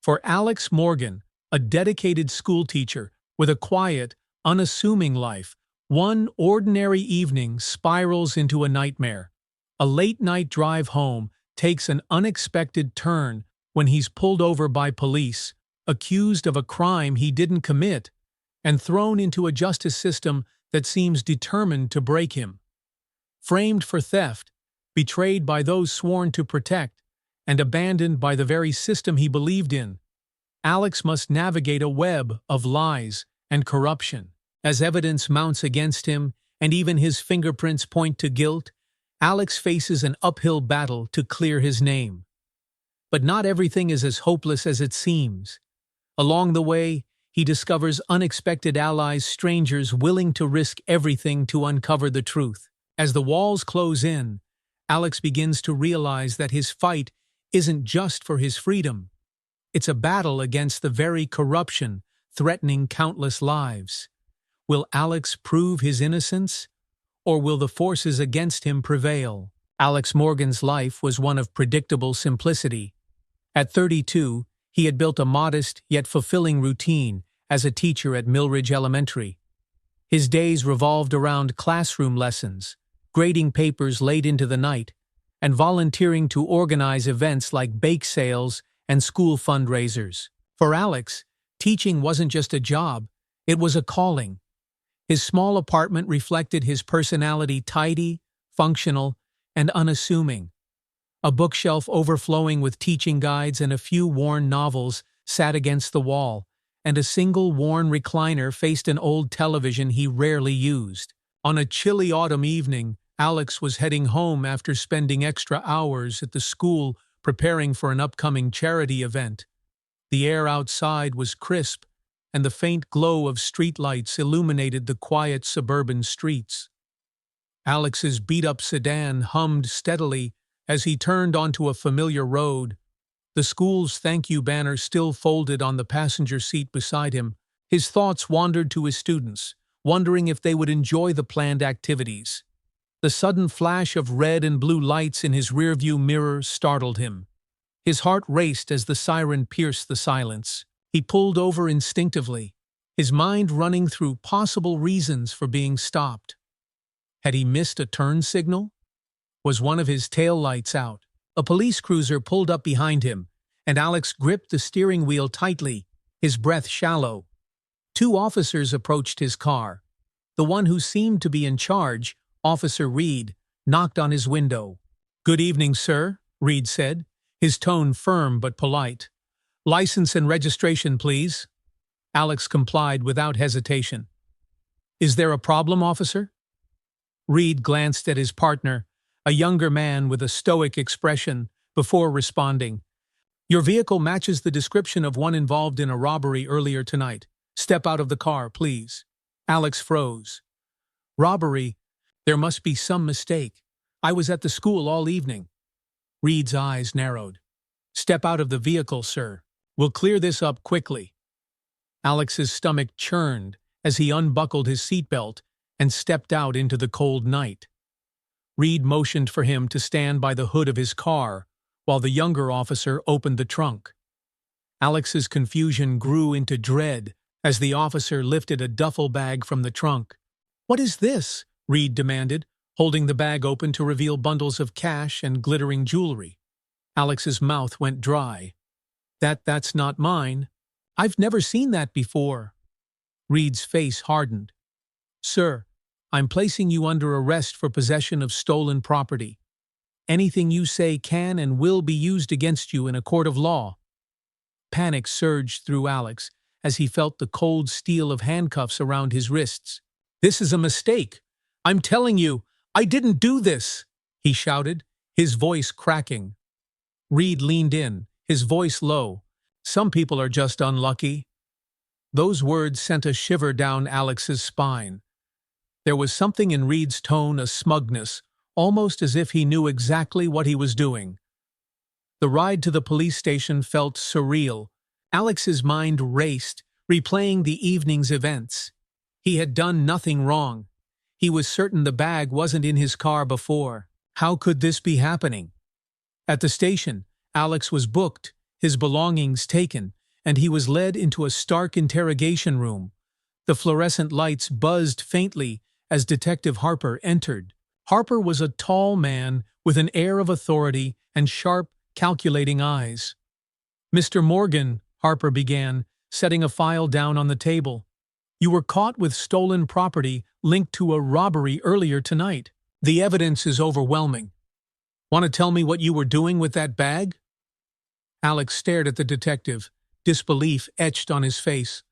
For Alex Morgan, a dedicated schoolteacher with a quiet, unassuming life, one ordinary evening spirals into a nightmare. A late-night drive home takes an unexpected turn when he's pulled over by police, accused of a crime he didn't commit, and thrown into a justice system that seems determined to break him. Framed for theft, betrayed by those sworn to protect, and abandoned by the very system he believed in, Alex must navigate a web of lies and corruption. As evidence mounts against him, and even his fingerprints point to guilt, Alex faces an uphill battle to clear his name. But not everything is as hopeless as it seems. Along the way, he discovers unexpected allies, strangers willing to risk everything to uncover the truth. As the walls close in, Alex begins to realize that his fight isn't just for his freedom. It's a battle against the very corruption threatening countless lives. Will Alex prove his innocence, or will the forces against him prevail? Alex Morgan's life was one of predictable simplicity. At 32, he had built a modest yet fulfilling routine as a teacher at Millridge Elementary. His days revolved around classroom lessons, grading papers late into the night, and volunteering to organize events like bake sales and school fundraisers. For Alex, teaching wasn't just a job, it was a calling. His small apartment reflected his personality: tidy, functional, and unassuming. A bookshelf overflowing with teaching guides and a few worn novels sat against the wall, and a single worn recliner faced an old television he rarely used. On a chilly autumn evening, Alex was heading home after spending extra hours at the school preparing for an upcoming charity event. The air outside was crisp, and the faint glow of streetlights illuminated the quiet suburban streets. Alex's beat-up sedan hummed steadily as he turned onto a familiar road, the school's thank you banner still folded on the passenger seat beside him. His thoughts wandered to his students, wondering if they would enjoy the planned activities. The sudden flash of red and blue lights in his rearview mirror startled him. His heart raced as the siren pierced the silence. He pulled over instinctively, his mind running through possible reasons for being stopped. Had he missed a turn signal? Was one of his taillights out? A police cruiser pulled up behind him, and Alex gripped the steering wheel tightly, his breath shallow. Two officers approached his car. The one who seemed to be in charge, Officer Reed, knocked on his window. "Good evening, sir," Reed said, his tone firm but polite. "License and registration, please." Alex complied without hesitation. "Is there a problem, officer?" Reed glanced at his partner, a younger man with a stoic expression, before responding. "Your vehicle matches the description of one involved in a robbery earlier tonight. Step out of the car, please." Alex froze. "Robbery? There must be some mistake. I was at the school all evening." Reed's eyes narrowed. "Step out of the vehicle, sir. We'll clear this up quickly." Alex's stomach churned as he unbuckled his seatbelt and stepped out into the cold night. Reed motioned for him to stand by the hood of his car, while the younger officer opened the trunk. Alex's confusion grew into dread as the officer lifted a duffel bag from the trunk. "What is this?" Reed demanded, holding the bag open to reveal bundles of cash and glittering jewelry. Alex's mouth went dry. That's not mine. I've never seen that before." Reed's face hardened. "Sir, I'm placing you under arrest for possession of stolen property. Anything you say can and will be used against you in a court of law." Panic surged through Alex as he felt the cold steel of handcuffs around his wrists. "This is a mistake. I'm telling you, I didn't do this," he shouted, his voice cracking. Reed leaned in, his voice low. "Some people are just unlucky." Those words sent a shiver down Alex's spine. There was something in Reed's tone, a smugness, almost as if he knew exactly what he was doing. The ride to the police station felt surreal. Alex's mind raced, replaying the evening's events. He had done nothing wrong. He was certain the bag wasn't in his car before. How could this be happening? At the station, Alex was booked, his belongings taken, and he was led into a stark interrogation room. The fluorescent lights buzzed faintly as Detective Harper entered. Harper was a tall man with an air of authority and sharp, calculating eyes. "Mr. Morgan," Harper began, setting a file down on the table, "you were caught with stolen property linked to a robbery earlier tonight. The evidence is overwhelming. Want to tell me what you were doing with that bag?" Alex stared at the detective, disbelief etched on his face.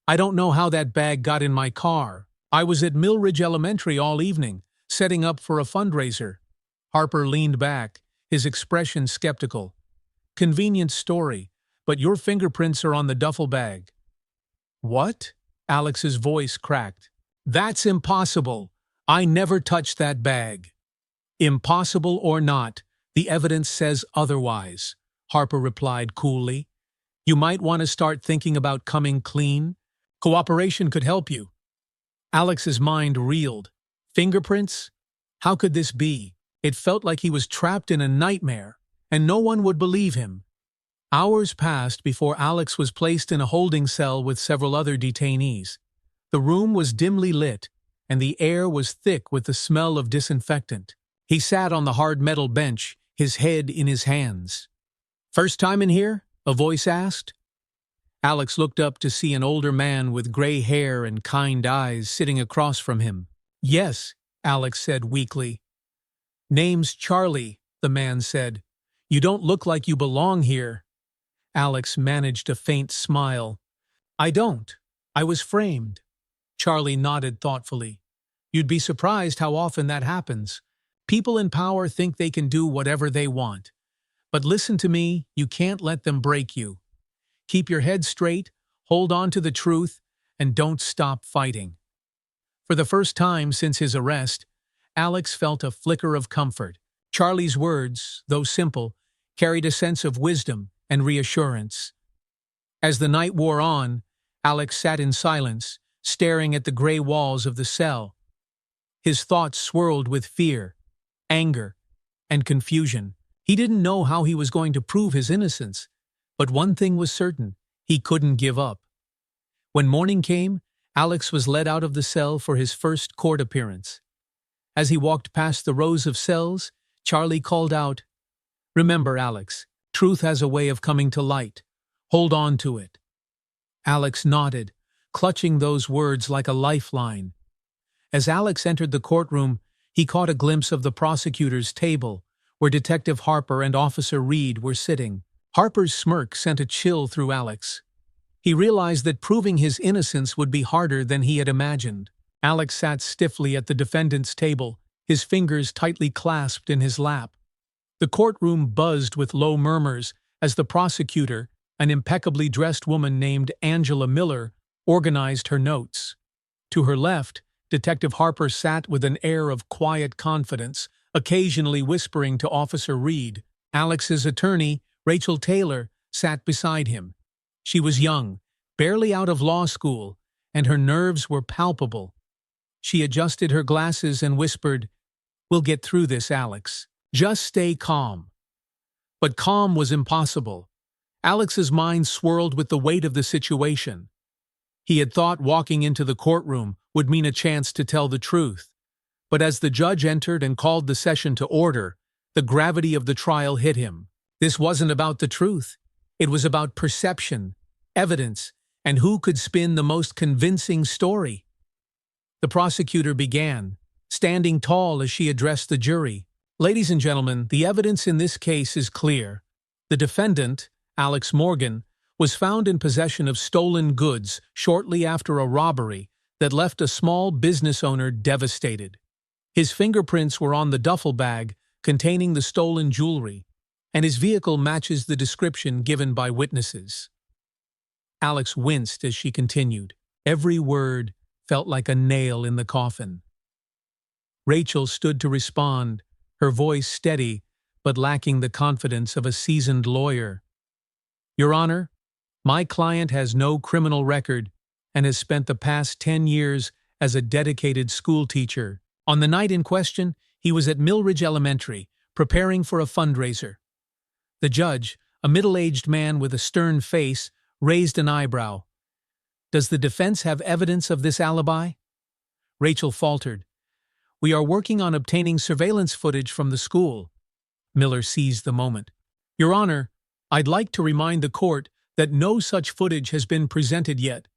"I don't know how that bag got in my car. I was at Millridge Elementary all evening, setting up for a fundraiser." Harper leaned back, his expression skeptical. "Convenient story, but your fingerprints are on the duffel bag." "What?" Alex's voice cracked. "That's impossible. I never touched that bag." "Impossible or not, the evidence says otherwise," Harper replied coolly. "You might want to start thinking about coming clean. Cooperation could help you." Alex's mind reeled. Fingerprints? How could this be? It felt like he was trapped in a nightmare, and no one would believe him. Hours passed before Alex was placed in a holding cell with several other detainees. The room was dimly lit, and the air was thick with the smell of disinfectant. He sat on the hard metal bench, his head in his hands. "First time in here?" a voice asked. Alex looked up to see an older man with gray hair and kind eyes sitting across from him. "Yes," Alex said weakly. "Name's Charlie," the man said. "You don't look like you belong here." Alex managed a faint smile. "I don't. I was framed." Charlie nodded thoughtfully. "You'd be surprised how often that happens. People in power think they can do whatever they want. But listen to me, you can't let them break you. Keep your head straight, hold on to the truth, and don't stop fighting." For the first time since his arrest, Alex felt a flicker of comfort. Charlie's words, though simple, carried a sense of wisdom and reassurance. As the night wore on, Alex sat in silence, staring at the gray walls of the cell. His thoughts swirled with fear, anger, and confusion. He didn't know how he was going to prove his innocence, but one thing was certain: he couldn't give up. When morning came, Alex was led out of the cell for his first court appearance. As he walked past the rows of cells, Charlie called out, "Remember, Alex, truth has a way of coming to light. Hold on to it." Alex nodded, clutching those words like a lifeline. As Alex entered the courtroom, he caught a glimpse of the prosecutor's table, where Detective Harper and Officer Reed were sitting. Harper's smirk sent a chill through Alex. He realized that proving his innocence would be harder than he had imagined. Alex sat stiffly at the defendant's table, his fingers tightly clasped in his lap. The courtroom buzzed with low murmurs as the prosecutor, an impeccably dressed woman named Angela Miller, organized her notes. To her left, Detective Harper sat with an air of quiet confidence, occasionally whispering to Officer Reed. Alex's attorney, Rachel Taylor, sat beside him. She was young, barely out of law school, and her nerves were palpable. She adjusted her glasses and whispered, "We'll get through this, Alex. Just stay calm." But calm was impossible. Alex's mind swirled with the weight of the situation. He had thought walking into the courtroom would mean a chance to tell the truth. But as the judge entered and called the session to order, the gravity of the trial hit him. This wasn't about the truth. It was about perception, evidence, and who could spin the most convincing story. The prosecutor began, standing tall as she addressed the jury. "Ladies and gentlemen, the evidence in this case is clear. The defendant, Alex Morgan, was found in possession of stolen goods shortly after a robbery that left a small business owner devastated. His fingerprints were on the duffel bag containing the stolen jewelry, and his vehicle matches the description given by witnesses." Alex winced as she continued. Every word felt like a nail in the coffin. Rachel stood to respond, her voice steady but lacking the confidence of a seasoned lawyer. "Your Honor, my client has no criminal record and has spent the past 10 years as a dedicated school teacher. On the night in question, he was at Millridge Elementary, preparing for a fundraiser." The judge, a middle-aged man with a stern face, raised an eyebrow. "Does the defense have evidence of this alibi?" Rachel faltered. "We are working on obtaining surveillance footage from the school." Miller seized the moment. "Your Honor, I'd like to remind the court that no such footage has been presented yet.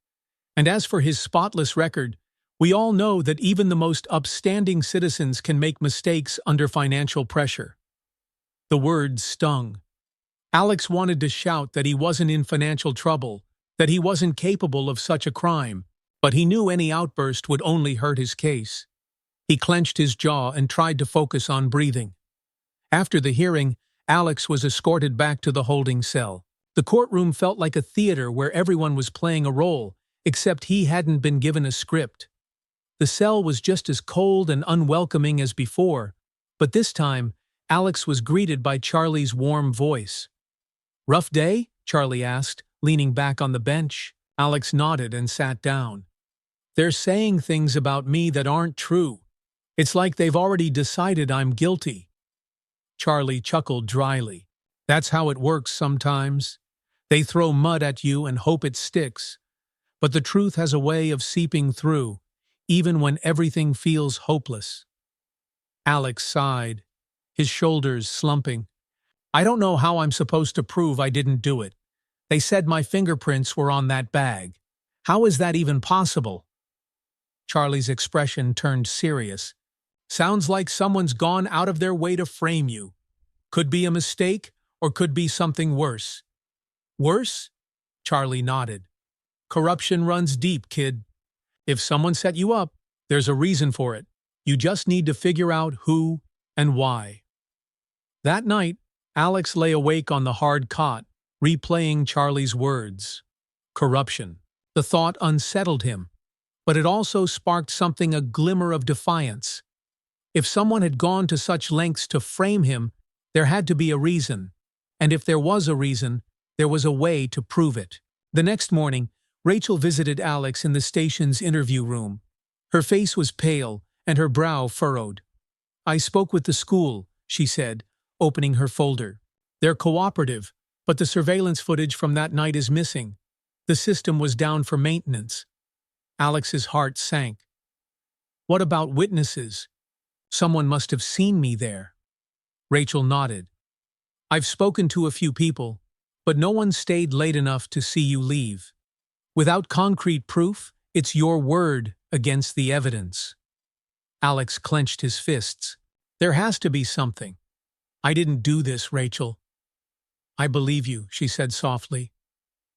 And as for his spotless record, we all know that even the most upstanding citizens can make mistakes under financial pressure." The words stung. Alex wanted to shout that he wasn't in financial trouble, that he wasn't capable of such a crime, but he knew any outburst would only hurt his case. He clenched his jaw and tried to focus on breathing. After the hearing, Alex was escorted back to the holding cell. The courtroom felt like a theater where everyone was playing a role, except he hadn't been given a script. The cell was just as cold and unwelcoming as before, but this time, Alex was greeted by Charlie's warm voice. "Rough day?" Charlie asked, leaning back on the bench. Alex nodded and sat down. "They're saying things about me that aren't true. It's like they've already decided I'm guilty." Charlie chuckled dryly. "That's how it works sometimes. They throw mud at you and hope it sticks. But the truth has a way of seeping through, even when everything feels hopeless." Alex sighed, his shoulders slumping. "I don't know how I'm supposed to prove I didn't do it. They said my fingerprints were on that bag. How is that even possible?" Charlie's expression turned serious. "Sounds like someone's gone out of their way to frame you. Could be a mistake, or could be something worse." "Worse?" Charlie nodded. "Corruption runs deep, kid. If someone set you up, there's a reason for it. You just need to figure out who and why." That night, Alex lay awake on the hard cot, replaying Charlie's words. Corruption. The thought unsettled him, but it also sparked something, a glimmer of defiance. If someone had gone to such lengths to frame him, there had to be a reason. And if there was a reason, there was a way to prove it. The next morning, Rachel visited Alex in the station's interview room. Her face was pale and her brow furrowed. "I spoke with the school," she said, opening her folder. "They're cooperative, but the surveillance footage from that night is missing. The system was down for maintenance." Alex's heart sank. "What about witnesses? Someone must have seen me there." Rachel nodded. "I've spoken to a few people, but no one stayed late enough to see you leave. Without concrete proof, it's your word against the evidence." Alex clenched his fists. "There has to be something." "I didn't do this, Rachel." "I believe you," she said softly.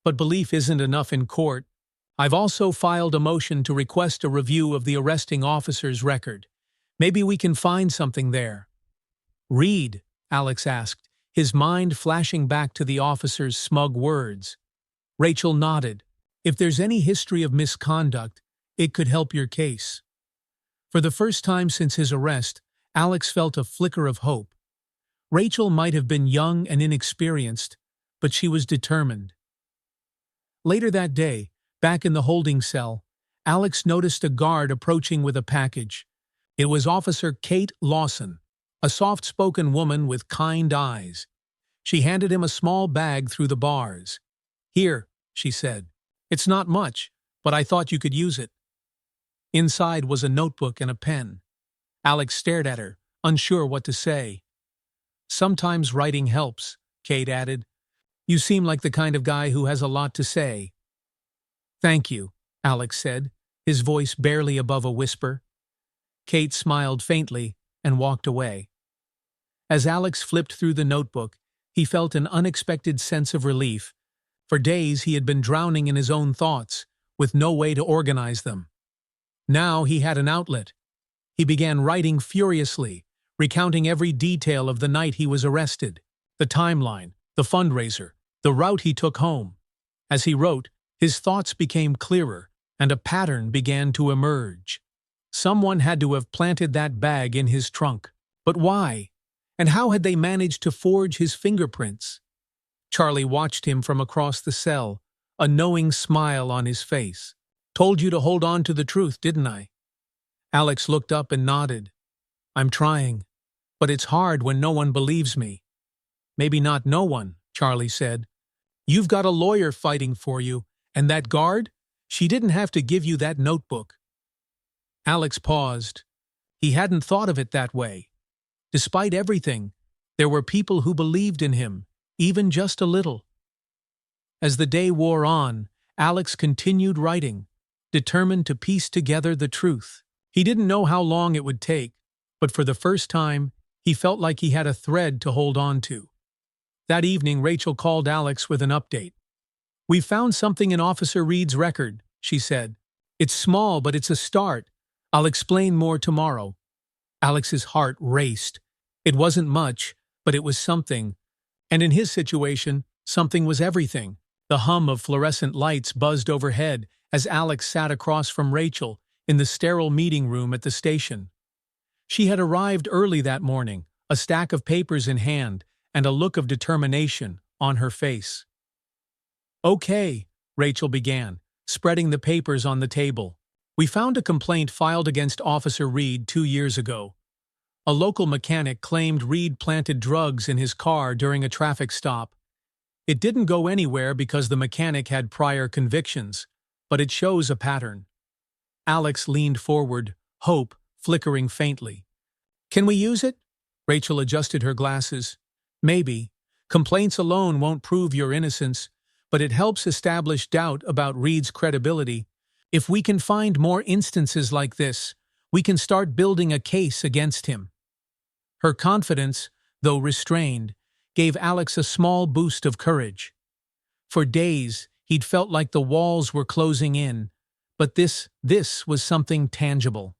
"But belief isn't enough in court. I've also filed a motion to request a review of the arresting officer's record. Maybe we can find something there." "Read?" Alex asked, his mind flashing back to the officer's smug words. Rachel nodded. "If there's any history of misconduct, it could help your case." For the first time since his arrest, Alex felt a flicker of hope. Rachel might have been young and inexperienced, but she was determined. Later that day, back in the holding cell, Alex noticed a guard approaching with a package. It was Officer Kate Lawson, a soft-spoken woman with kind eyes. She handed him a small bag through the bars. "Here," she said. "It's not much, but I thought you could use it." Inside was a notebook and a pen. Alex stared at her, unsure what to say. "Sometimes writing helps," Kate added. "You seem like the kind of guy who has a lot to say." "Thank you," Alex said, his voice barely above a whisper. Kate smiled faintly and walked away. As Alex flipped through the notebook, he felt an unexpected sense of relief. For days he had been drowning in his own thoughts, with no way to organize them. Now he had an outlet. He began writing furiously, recounting every detail of the night he was arrested, the timeline, the fundraiser, the route he took home. As he wrote, his thoughts became clearer, and a pattern began to emerge. Someone had to have planted that bag in his trunk. But why? And how had they managed to forge his fingerprints? Charlie watched him from across the cell, a knowing smile on his face. "Told you to hold on to the truth, didn't I?" Alex looked up and nodded. "I'm trying, but it's hard when no one believes me." "Maybe not no one," Charlie said, You've got a lawyer fighting for you, and that guard? She didn't have to give you that notebook." Alex paused. He hadn't thought of it that way. Despite everything, there were people who believed in him, even just a little. As the day wore on, Alex continued writing, determined to piece together the truth. He didn't know how long it would take, but for the first time, he felt like he had a thread to hold on to. That evening, Rachel called Alex with an update. "We found something in Officer Reed's record," she said. "It's small, but it's a start. I'll explain more tomorrow." Alex's heart raced. It wasn't much, but it was something. And in his situation, something was everything. The hum of fluorescent lights buzzed overhead as Alex sat across from Rachel in the sterile meeting room at the station. She had arrived early that morning, a stack of papers in hand and a look of determination on her face. "Okay," Rachel began, spreading the papers on the table. "We found a complaint filed against Officer Reed 2 years ago. A local mechanic claimed Reed planted drugs in his car during a traffic stop. It didn't go anywhere because the mechanic had prior convictions, but it shows a pattern." Alex leaned forward, hope flickering faintly. "Can we use it?" Rachel adjusted her glasses. "Maybe. Complaints alone won't prove your innocence, but it helps establish doubt about Reed's credibility. If we can find more instances like this, we can start building a case against him." Her confidence, though restrained, gave Alex a small boost of courage. For days, he'd felt like the walls were closing in, but this was something tangible.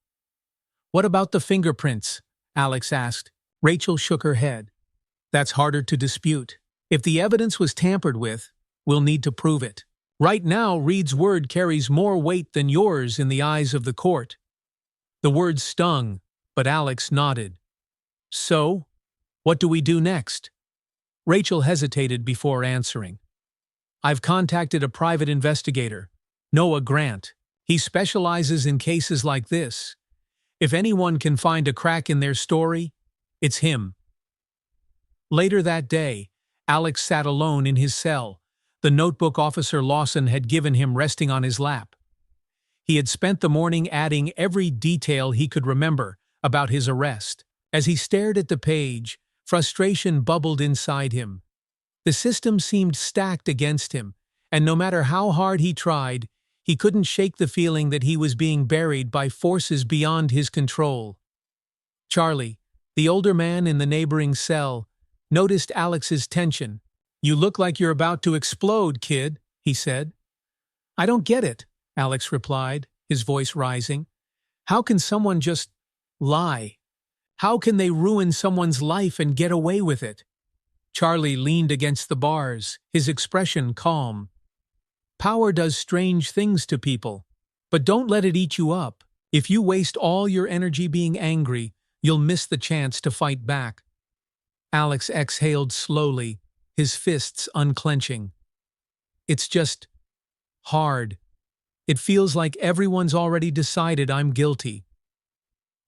"What about the fingerprints?" Alex asked. Rachel shook her head. "That's harder to dispute. If the evidence was tampered with, we'll need to prove it. Right now, Reed's word carries more weight than yours in the eyes of the court." The words stung, but Alex nodded. "So, what do we do next?" Rachel hesitated before answering. "I've contacted a private investigator, Noah Grant. He specializes in cases like this. If anyone can find a crack in their story, it's him." Later that day, Alex sat alone in his cell, the notebook Officer Lawson had given him resting on his lap. He had spent the morning adding every detail he could remember about his arrest. As he stared at the page, frustration bubbled inside him. The system seemed stacked against him, and no matter how hard he tried, he couldn't shake the feeling that he was being buried by forces beyond his control. Charlie, the older man in the neighboring cell, noticed Alex's tension. "You look like you're about to explode, kid," he said. "I don't get it," Alex replied, his voice rising. "How can someone just lie? How can they ruin someone's life and get away with it?" Charlie leaned against the bars, his expression calm. "Power does strange things to people, but don't let it eat you up. If you waste all your energy being angry, you'll miss the chance to fight back." Alex exhaled slowly, his fists unclenching. "It's just hard. It feels like everyone's already decided I'm guilty."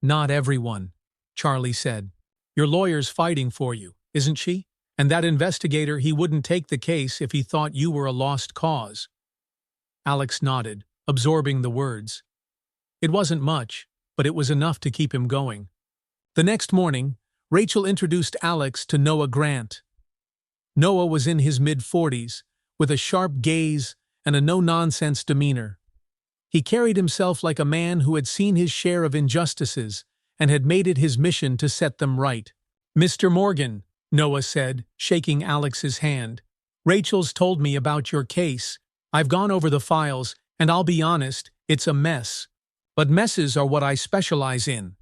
"Not everyone," Charlie said. "Your lawyer's fighting for you, isn't she? And that investigator, he wouldn't take the case if he thought you were a lost cause." Alex nodded, absorbing the words. It wasn't much, but it was enough to keep him going. The next morning, Rachel introduced Alex to Noah Grant. Noah was in his mid-40s, with a sharp gaze and a no-nonsense demeanor. He carried himself like a man who had seen his share of injustices and had made it his mission to set them right. "Mr. Morgan," Noah said, shaking Alex's hand, "Rachel's told me about your case. I've gone over the files, and I'll be honest, it's a mess. But messes are what I specialize in."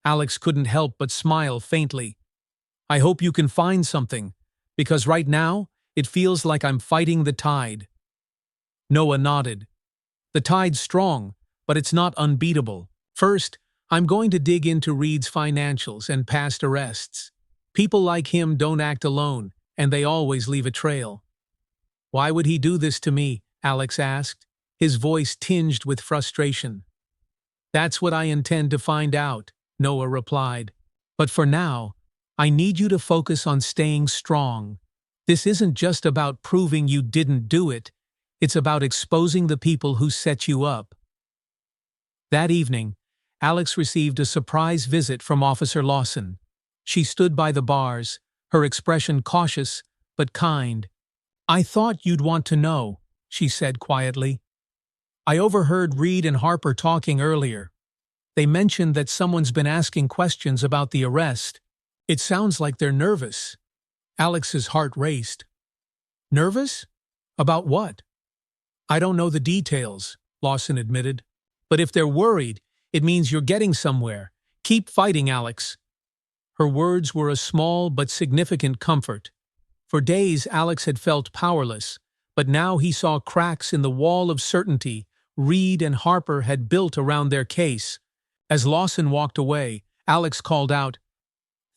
Alex couldn't help but smile faintly. "I hope you can find something, because right now, it feels like I'm fighting the tide." Noah nodded. "The tide's strong, but it's not unbeatable. First, I'm going to dig into Reed's financials and past arrests. People like him don't act alone, and they always leave a trail." "Why would he do this to me?" Alex asked, his voice tinged with frustration. "That's what I intend to find out," Noah replied. "But for now, I need you to focus on staying strong. This isn't just about proving you didn't do it, it's about exposing the people who set you up. That evening, Alex received a surprise visit from Officer Lawson. She stood by the bars, her expression cautious but kind. "I thought you'd want to know," she said quietly. "I overheard Reed and Harper talking earlier. They mentioned that someone's been asking questions about the arrest. It sounds like they're nervous." Alex's heart raced. "Nervous? About what?" "I don't know the details," Lawson admitted. "But if they're worried, it means you're getting somewhere. Keep fighting, Alex." Her words were a small but significant comfort. For days, Alex had felt powerless, but now he saw cracks in the wall of certainty Reed and Harper had built around their case. As Lawson walked away, Alex called out,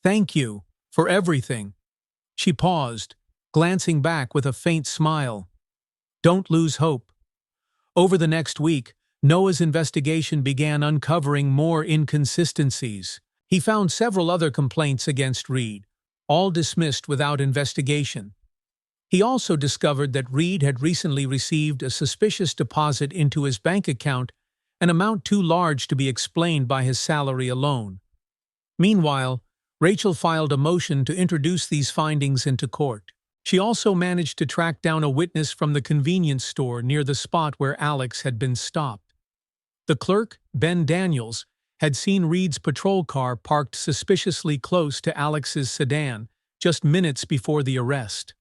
"Thank you for everything." She paused, glancing back with a faint smile. "Don't lose hope." Over the next week, Noah's investigation began uncovering more inconsistencies. He found several other complaints against Reed, all dismissed without investigation. He also discovered that Reed had recently received a suspicious deposit into his bank account, an amount too large to be explained by his salary alone. Meanwhile, Rachel filed a motion to introduce these findings into court. She also managed to track down a witness from the convenience store near the spot where Alex had been stopped. The clerk, Ben Daniels, had seen Reed's patrol car parked suspiciously close to Alex's sedan just minutes before the arrest.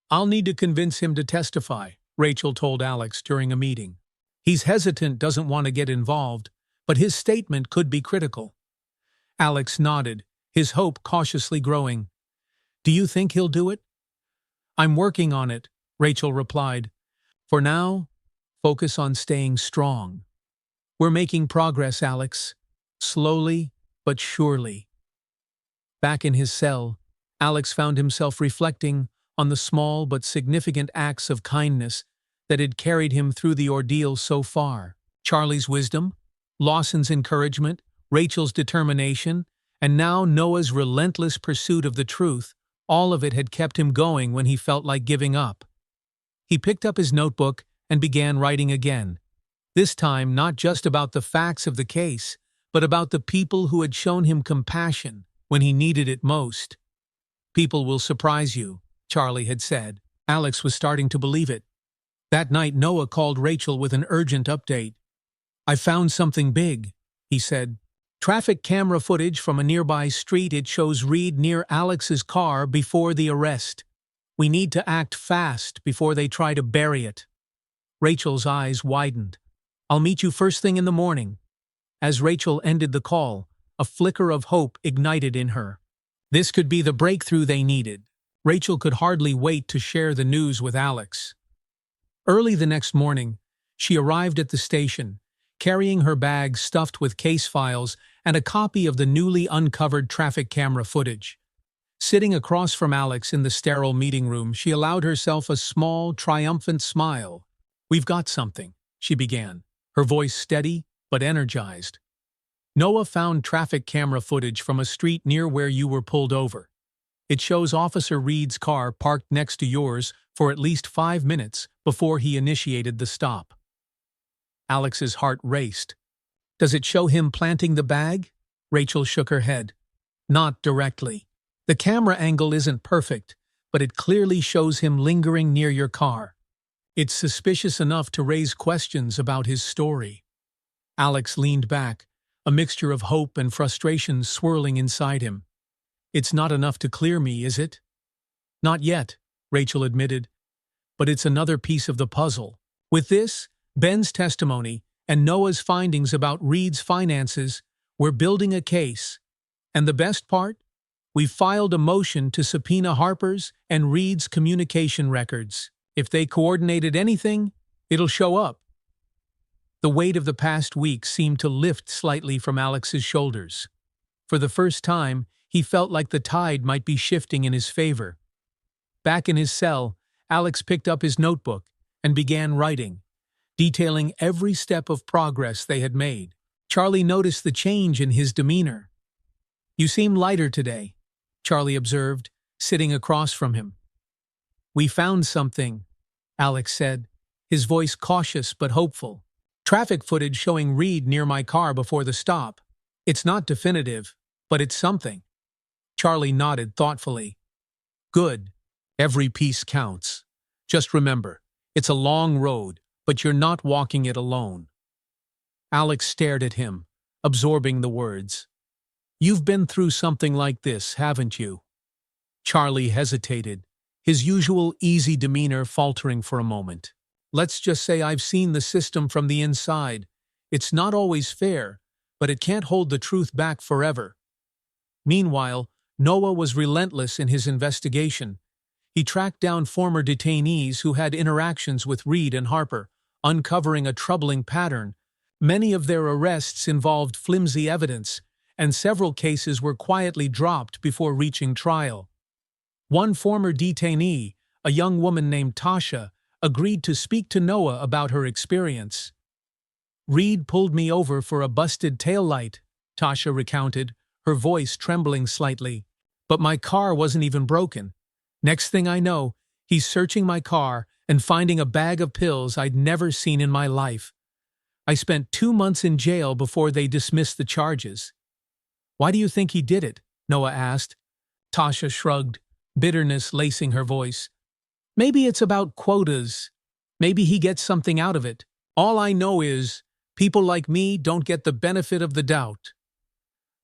"I'll need to convince him to testify," Rachel told Alex during a meeting. "He's hesitant, doesn't want to get involved, but his statement could be critical." Alex nodded, his hope cautiously growing. "Do you think he'll do it?" "I'm working on it," Rachel replied. "For now, focus on staying strong." "We're making progress, Alex. Slowly but surely." Back in his cell, Alex found himself reflecting on the small but significant acts of kindness that had carried him through the ordeal so far. Charlie's wisdom, Lawson's encouragement, Rachel's determination, and now Noah's relentless pursuit of the truth, all of it had kept him going when he felt like giving up. He picked up his notebook and began writing again. This time not just about the facts of the case, but about the people who had shown him compassion when he needed it most. "People will surprise you," Charlie had said. Alex was starting to believe it. That night Noah called Rachel with an urgent update. "I found something big," he said. "Traffic camera footage from a nearby street. It shows Reed near Alex's car before the arrest. We need to act fast before they try to bury it." Rachel's eyes widened. "I'll meet you first thing in the morning." As Rachel ended the call, a flicker of hope ignited in her. This could be the breakthrough they needed. Rachel could hardly wait to share the news with Alex. Early the next morning, she arrived at the station, carrying her bag stuffed with case files and a copy of the newly uncovered traffic camera footage. Sitting across from Alex in the sterile meeting room, she allowed herself a small, triumphant smile. "We've got something," she began, her voice steady but energized. "Noah found traffic camera footage from a street near where you were pulled over. It shows Officer Reed's car parked next to yours for at least 5 minutes before he initiated the stop." Alex's heart raced. "Does it show him planting the bag?" Rachel shook her head. "Not directly. The camera angle isn't perfect, but it clearly shows him lingering near your car. It's suspicious enough to raise questions about his story." Alex leaned back, a mixture of hope and frustration swirling inside him. "It's not enough to clear me, is it?" "Not yet," Rachel admitted. "But it's another piece of the puzzle. With this, Ben's testimony, and Noah's findings about Reed's finances, we're building a case. And the best part? We've filed a motion to subpoena Harper's and Reed's communication records. If they coordinated anything, it'll show up." The weight of the past week seemed to lift slightly from Alex's shoulders. For the first time, he felt like the tide might be shifting in his favor. Back in his cell, Alex picked up his notebook and began writing, detailing every step of progress they had made. Charlie noticed the change in his demeanor. "You seem lighter today," Charlie observed, sitting across from him. We found something, Alex said, his voice cautious but hopeful. Traffic footage showing Reed near my car before the stop. It's not definitive, but it's something. Charlie nodded thoughtfully. Good. Every piece counts. Just remember, it's a long road, but you're not walking it alone. Alex stared at him, absorbing the words. You've been through something like this, haven't you? Charlie hesitated, his usual easy demeanor faltering for a moment. Let's just say I've seen the system from the inside. It's not always fair, but it can't hold the truth back forever. Meanwhile, Noah was relentless in his investigation. He tracked down former detainees who had interactions with Reed and Harper, uncovering a troubling pattern. Many of their arrests involved flimsy evidence, and several cases were quietly dropped before reaching trial. One former detainee, a young woman named Tasha, agreed to speak to Noah about her experience. Reed pulled me over for a busted taillight, Tasha recounted, her voice trembling slightly. But my car wasn't even broken. Next thing I know, he's searching my car and finding a bag of pills I'd never seen in my life. I spent 2 months in jail before they dismissed the charges. Why do you think he did it? Noah asked. Tasha shrugged, bitterness lacing her voice. Maybe it's about quotas. Maybe he gets something out of it. All I know is, people like me don't get the benefit of the doubt.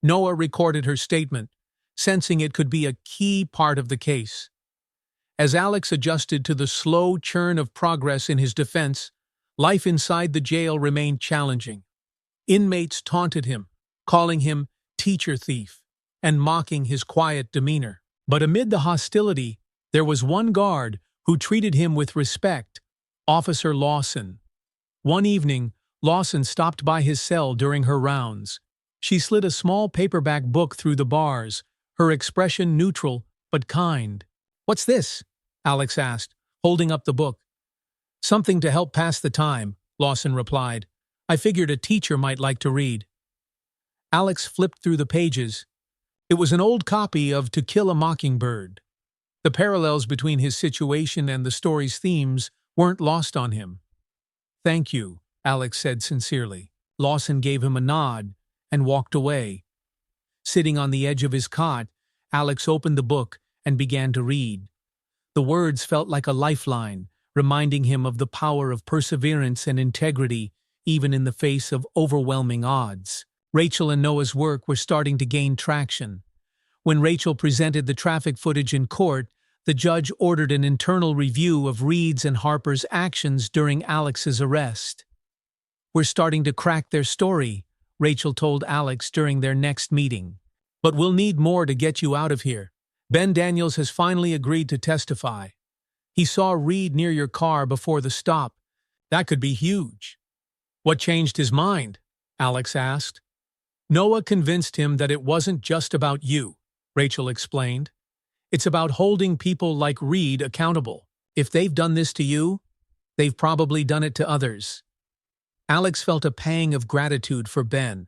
Noah recorded her statement, sensing it could be a key part of the case. As Alex adjusted to the slow churn of progress in his defense, life inside the jail remained challenging. Inmates taunted him, calling him teacher thief, and mocking his quiet demeanor. But amid the hostility, there was one guard who treated him with respect, Officer Lawson. One evening, Lawson stopped by his cell during her rounds. She slid a small paperback book through the bars, her expression neutral but kind. What's this? Alex asked, holding up the book. Something to help pass the time, Lawson replied. I figured a teacher might like to read. Alex flipped through the pages. It was an old copy of To Kill a Mockingbird. The parallels between his situation and the story's themes weren't lost on him. Thank you, Alex said sincerely. Lawson gave him a nod and walked away. Sitting on the edge of his cot, Alex opened the book and began to read. The words felt like a lifeline, reminding him of the power of perseverance and integrity, even in the face of overwhelming odds. Rachel and Noah's work were starting to gain traction. When Rachel presented the traffic footage in court, the judge ordered an internal review of Reed's and Harper's actions during Alex's arrest. We're starting to crack their story, Rachel told Alex during their next meeting. But we'll need more to get you out of here. Ben Daniels has finally agreed to testify. He saw Reed near your car before the stop. That could be huge. What changed his mind? Alex asked. Noah convinced him that it wasn't just about you, Rachel explained. It's about holding people like Reed accountable. If they've done this to you, they've probably done it to others. Alex felt a pang of gratitude for Ben,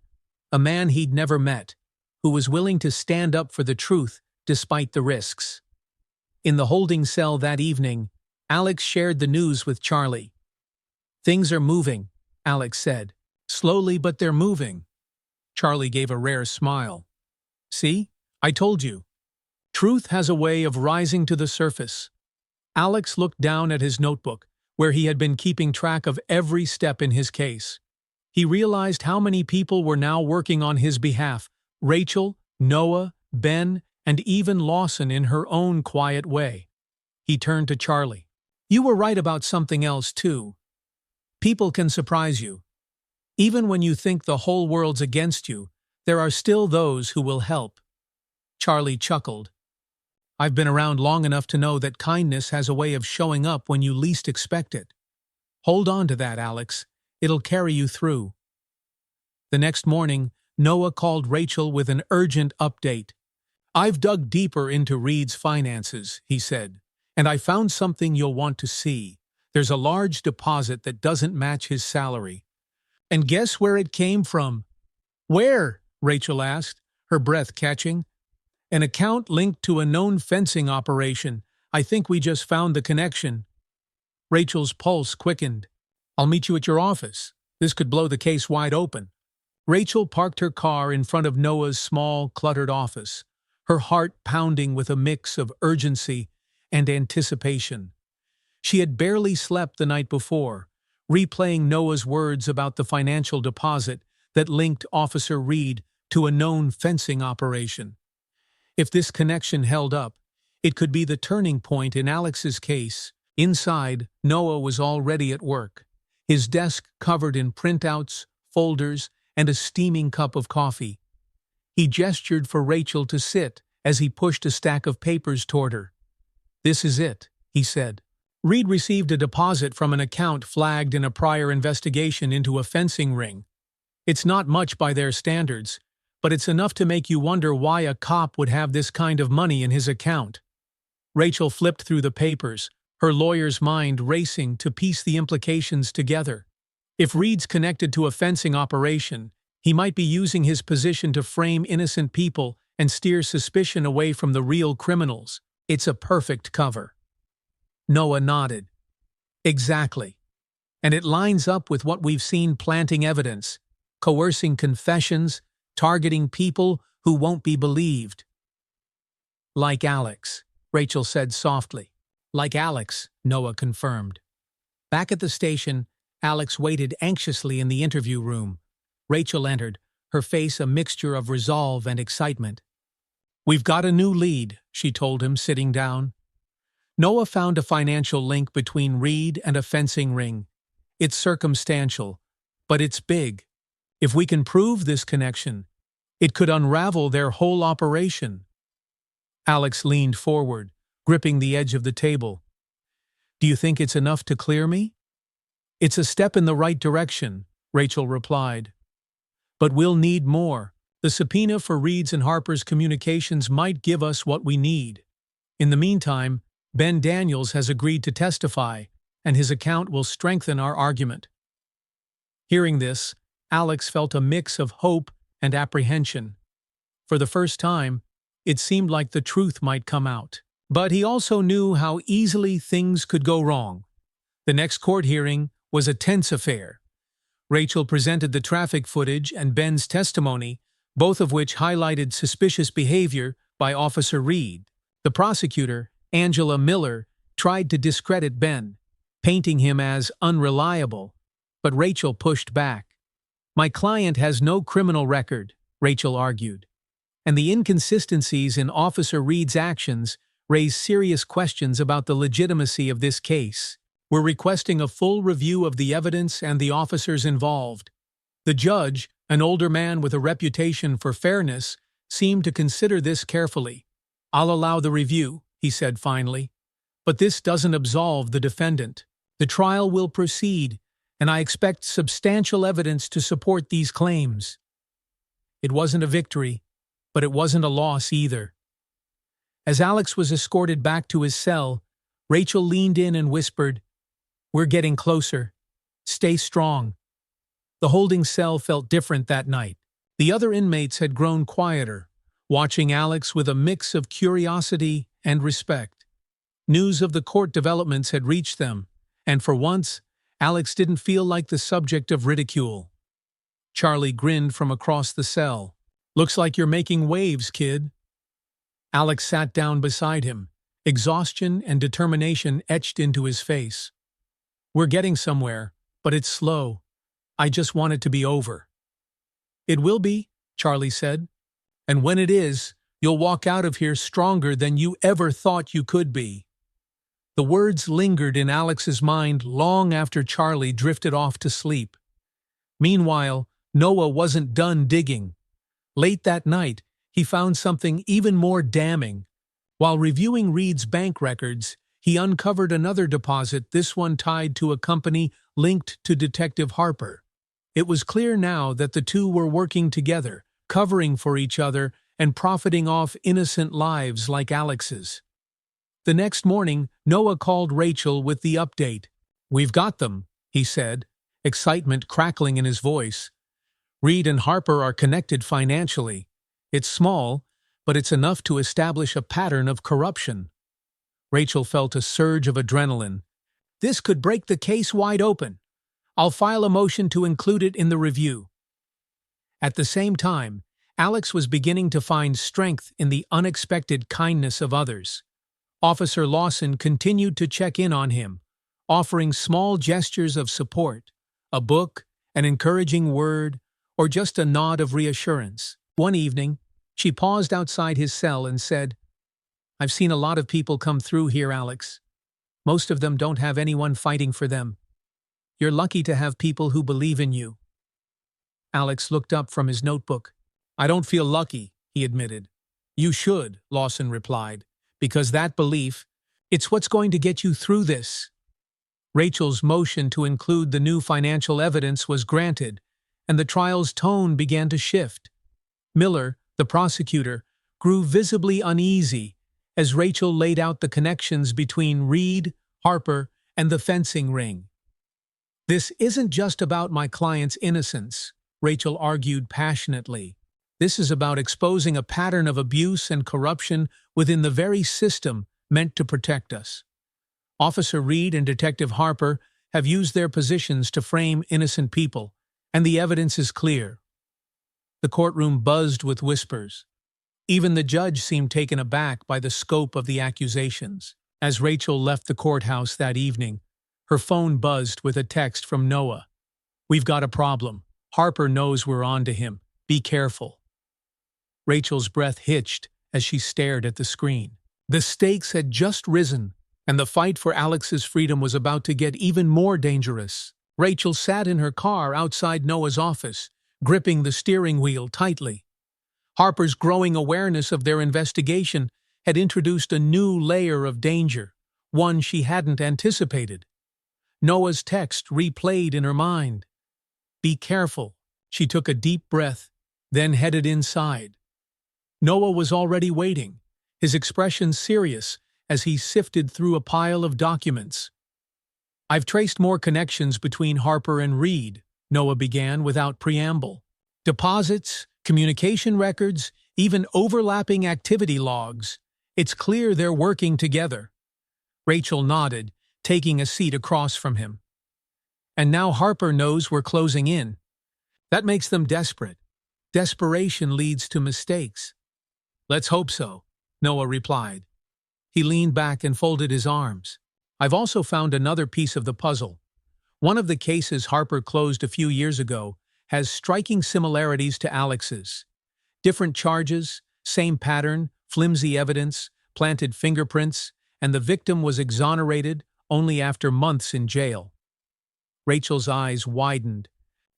a man he'd never met, who was willing to stand up for the truth despite the risks. In the holding cell that evening, Alex shared the news with Charlie. Things are moving, Alex said. Slowly, but they're moving. Charlie gave a rare smile. See, I told you. Truth has a way of rising to the surface. Alex looked down at his notebook, where he had been keeping track of every step in his case. He realized how many people were now working on his behalf: Rachel, Noah, Ben, and even Lawson in her own quiet way. He turned to Charlie. You were right about something else, too. People can surprise you. Even when you think the whole world's against you, there are still those who will help. Charlie chuckled. I've been around long enough to know that kindness has a way of showing up when you least expect it. Hold on to that, Alex. It'll carry you through. The next morning, Noah called Rachel with an urgent update. I've dug deeper into Reed's finances, he said, and I found something you'll want to see. There's a large deposit that doesn't match his salary. And guess where it came from? Where? Rachel asked, her breath catching. An account linked to a known fencing operation. I think we just found the connection. Rachel's pulse quickened. I'll meet you at your office. This could blow the case wide open. Rachel parked her car in front of Noah's small, cluttered office, her heart pounding with a mix of urgency and anticipation. She had barely slept the night before, replaying Noah's words about the financial deposit that linked Officer Reed to a known fencing operation. If this connection held up, it could be the turning point in Alex's case. Inside, Noah was already at work, his desk covered in printouts, folders, and a steaming cup of coffee. He gestured for Rachel to sit as he pushed a stack of papers toward her. "This is it," he said. Reed received a deposit from an account flagged in a prior investigation into a fencing ring. It's not much by their standards, but it's enough to make you wonder why a cop would have this kind of money in his account. Rachel flipped through the papers, her lawyer's mind racing to piece the implications together. If Reed's connected to a fencing operation, he might be using his position to frame innocent people and steer suspicion away from the real criminals. It's a perfect cover. Noah nodded. Exactly. And it lines up with what we've seen: planting evidence, coercing confessions, targeting people who won't be believed. Like Alex, Rachel said softly. Like Alex, Noah confirmed. Back at the station, Alex waited anxiously in the interview room. Rachel entered, her face a mixture of resolve and excitement. "We've got a new lead," she told him, sitting down. Noah found a financial link between Reed and a fencing ring. It's circumstantial, but it's big. If we can prove this connection, it could unravel their whole operation. Alex leaned forward, gripping the edge of the table. "Do you think it's enough to clear me?" "It's a step in the right direction," Rachel replied. "But we'll need more. The subpoena for Reed's and Harper's communications might give us what we need. In the meantime, Ben Daniels has agreed to testify, and his account will strengthen our argument." Hearing this, Alex felt a mix of hope and apprehension. For the first time, it seemed like the truth might come out. But he also knew how easily things could go wrong. The next court hearing was a tense affair. Rachel presented the traffic footage and Ben's testimony, both of which highlighted suspicious behavior by Officer Reed. The prosecutor, Angela Miller, tried to discredit Ben, painting him as unreliable, but Rachel pushed back. "My client has no criminal record," Rachel argued, "and the inconsistencies in Officer Reed's actions raise serious questions about the legitimacy of this case. We're requesting a full review of the evidence and the officers involved." The judge, an older man with a reputation for fairness, seemed to consider this carefully. "I'll allow the review," he said finally, "but this doesn't absolve the defendant. The trial will proceed, and I expect substantial evidence to support these claims." It wasn't a victory, but it wasn't a loss either. As Alex was escorted back to his cell, Rachel leaned in and whispered, "We're getting closer. Stay strong." The holding cell felt different that night. The other inmates had grown quieter, watching Alex with a mix of curiosity and respect. News of the court developments had reached them, and for once, Alex didn't feel like the subject of ridicule. Charlie grinned from across the cell. "Looks like you're making waves, kid." Alex sat down beside him, exhaustion and determination etched into his face. "We're getting somewhere, but it's slow. I just want it to be over." "It will be," Charlie said. "And when it is, you'll walk out of here stronger than you ever thought you could be." The words lingered in Alex's mind long after Charlie drifted off to sleep. Meanwhile, Noah wasn't done digging. Late that night, he found something even more damning. While reviewing Reed's bank records, he uncovered another deposit, this one tied to a company linked to Detective Harper. It was clear now that the two were working together, covering for each other and profiting off innocent lives like Alex's. The next morning, Noah called Rachel with the update. "We've got them," he said, excitement crackling in his voice. "Reed and Harper are connected financially. It's small, but it's enough to establish a pattern of corruption." Rachel felt a surge of adrenaline. This could break the case wide open. I'll file a motion to include it in the review. At the same time, Alex was beginning to find strength in the unexpected kindness of others. Officer Lawson continued to check in on him, offering small gestures of support, a book, an encouraging word, or just a nod of reassurance. One evening, she paused outside his cell and said, "I've seen a lot of people come through here, Alex. Most of them don't have anyone fighting for them. You're lucky to have people who believe in you." Alex looked up from his notebook. "I don't feel lucky," he admitted. "You should," Lawson replied, "because that belief, it's what's going to get you through this." Rachel's motion to include the new financial evidence was granted, and the trial's tone began to shift. Miller, the prosecutor, grew visibly uneasy as Rachel laid out the connections between Reed, Harper, and the fencing ring. "This isn't just about my client's innocence," Rachel argued passionately. "This is about exposing a pattern of abuse and corruption within the very system meant to protect us. Officer Reed and Detective Harper have used their positions to frame innocent people, and the evidence is clear." The courtroom buzzed with whispers. Even the judge seemed taken aback by the scope of the accusations. As Rachel left the courthouse that evening, her phone buzzed with a text from Noah. "We've got a problem. Harper knows we're on to him. Be careful." Rachel's breath hitched as she stared at the screen. The stakes had just risen, and the fight for Alex's freedom was about to get even more dangerous. Rachel sat in her car outside Noah's office, gripping the steering wheel tightly. Harper's growing awareness of their investigation had introduced a new layer of danger, one she hadn't anticipated. Noah's text replayed in her mind. "Be careful." She took a deep breath, then headed inside. Noah was already waiting, his expression serious as he sifted through a pile of documents. "I've traced more connections between Harper and Reed," Noah began without preamble. "Deposits, communication records, even overlapping activity logs. It's clear they're working together." Rachel nodded, taking a seat across from him. "And now Harper knows we're closing in. That makes them desperate. Desperation leads to mistakes." "Let's hope so," Noah replied. He leaned back and folded his arms. "I've also found another piece of the puzzle. One of the cases Harper closed a few years ago has striking similarities to Alex's. Different charges, same pattern, flimsy evidence, planted fingerprints, and the victim was exonerated only after months in jail." Rachel's eyes widened.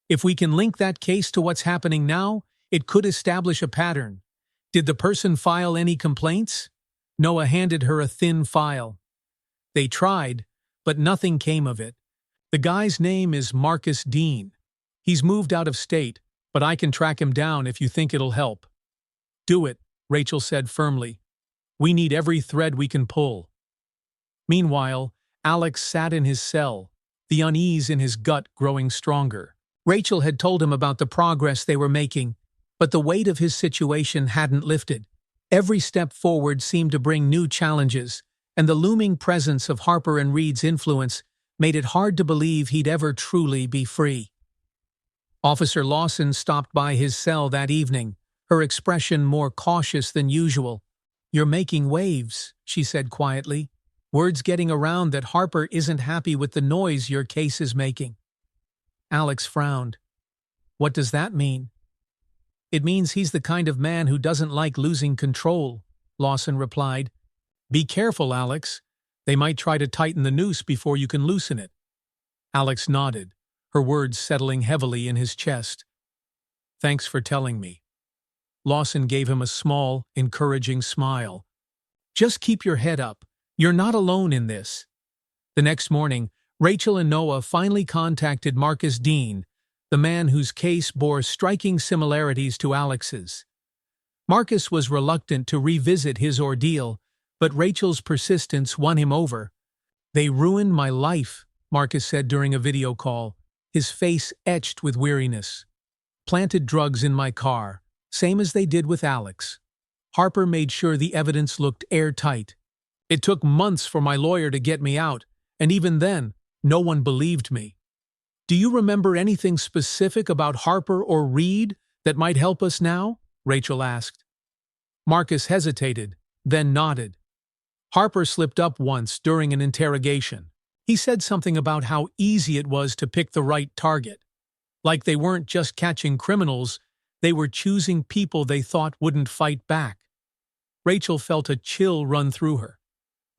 "If we can link that case to what's happening now, it could establish a pattern. Did the person file any complaints?" Noah handed her a thin file. "They tried, but nothing came of it. The guy's name is Marcus Dean. He's moved out of state, but I can track him down if you think it'll help." "Do it," Rachel said firmly. "We need every thread we can pull." Meanwhile, Alex sat in his cell, the unease in his gut growing stronger. Rachel had told him about the progress they were making, but the weight of his situation hadn't lifted. Every step forward seemed to bring new challenges, and the looming presence of Harper and Reed's influence made it hard to believe he'd ever truly be free. Officer Lawson stopped by his cell that evening, her expression more cautious than usual. "You're making waves," she said quietly. "Word's getting around that Harper isn't happy with the noise your case is making." Alex frowned. "What does that mean?" "It means he's the kind of man who doesn't like losing control," Lawson replied. "Be careful, Alex. They might try to tighten the noose before you can loosen it." Alex nodded, her words settling heavily in his chest. "Thanks for telling me." Lawson gave him a small, encouraging smile. "Just keep your head up. You're not alone in this." The next morning, Rachel and Noah finally contacted Marcus Dean, the man whose case bore striking similarities to Alex's. Marcus was reluctant to revisit his ordeal, but Rachel's persistence won him over. "They ruined my life," Marcus said during a video call, his face etched with weariness. "Planted drugs in my car, same as they did with Alex. Harper made sure the evidence looked airtight. It took months for my lawyer to get me out, and even then, no one believed me. Do you remember anything specific about Harper or Reed that might help us now? Rachel asked. Marcus hesitated, then nodded. Harper slipped up once during an interrogation. He said something about how easy it was to pick the right target. Like they weren't just catching criminals, they were choosing people they thought wouldn't fight back. Rachel felt a chill run through her.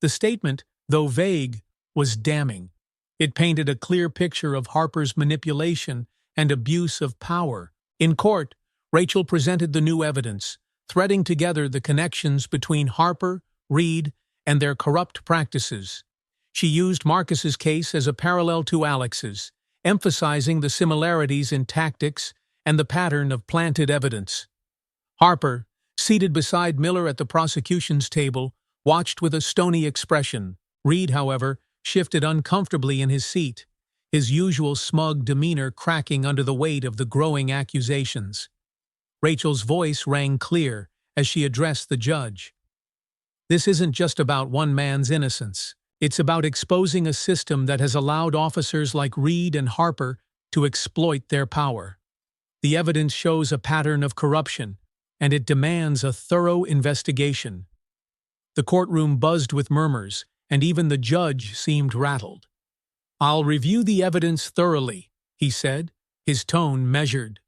The statement, though vague, was damning. It painted a clear picture of Harper's manipulation and abuse of power. In court, Rachel presented the new evidence, threading together the connections between Harper, Reed, and their corrupt practices. She used Marcus's case as a parallel to Alex's, emphasizing the similarities in tactics and the pattern of planted evidence. Harper, seated beside Miller at the prosecution's table, watched with a stony expression. Reed, however, shifted uncomfortably in his seat, his usual smug demeanor cracking under the weight of the growing accusations. Rachel's voice rang clear as she addressed the judge. This isn't just about one man's innocence. It's about exposing a system that has allowed officers like Reed and Harper to exploit their power. The evidence shows a pattern of corruption, and it demands a thorough investigation. The courtroom buzzed with murmurs, and even the judge seemed rattled. "I'll review the evidence thoroughly," he said, his tone measured.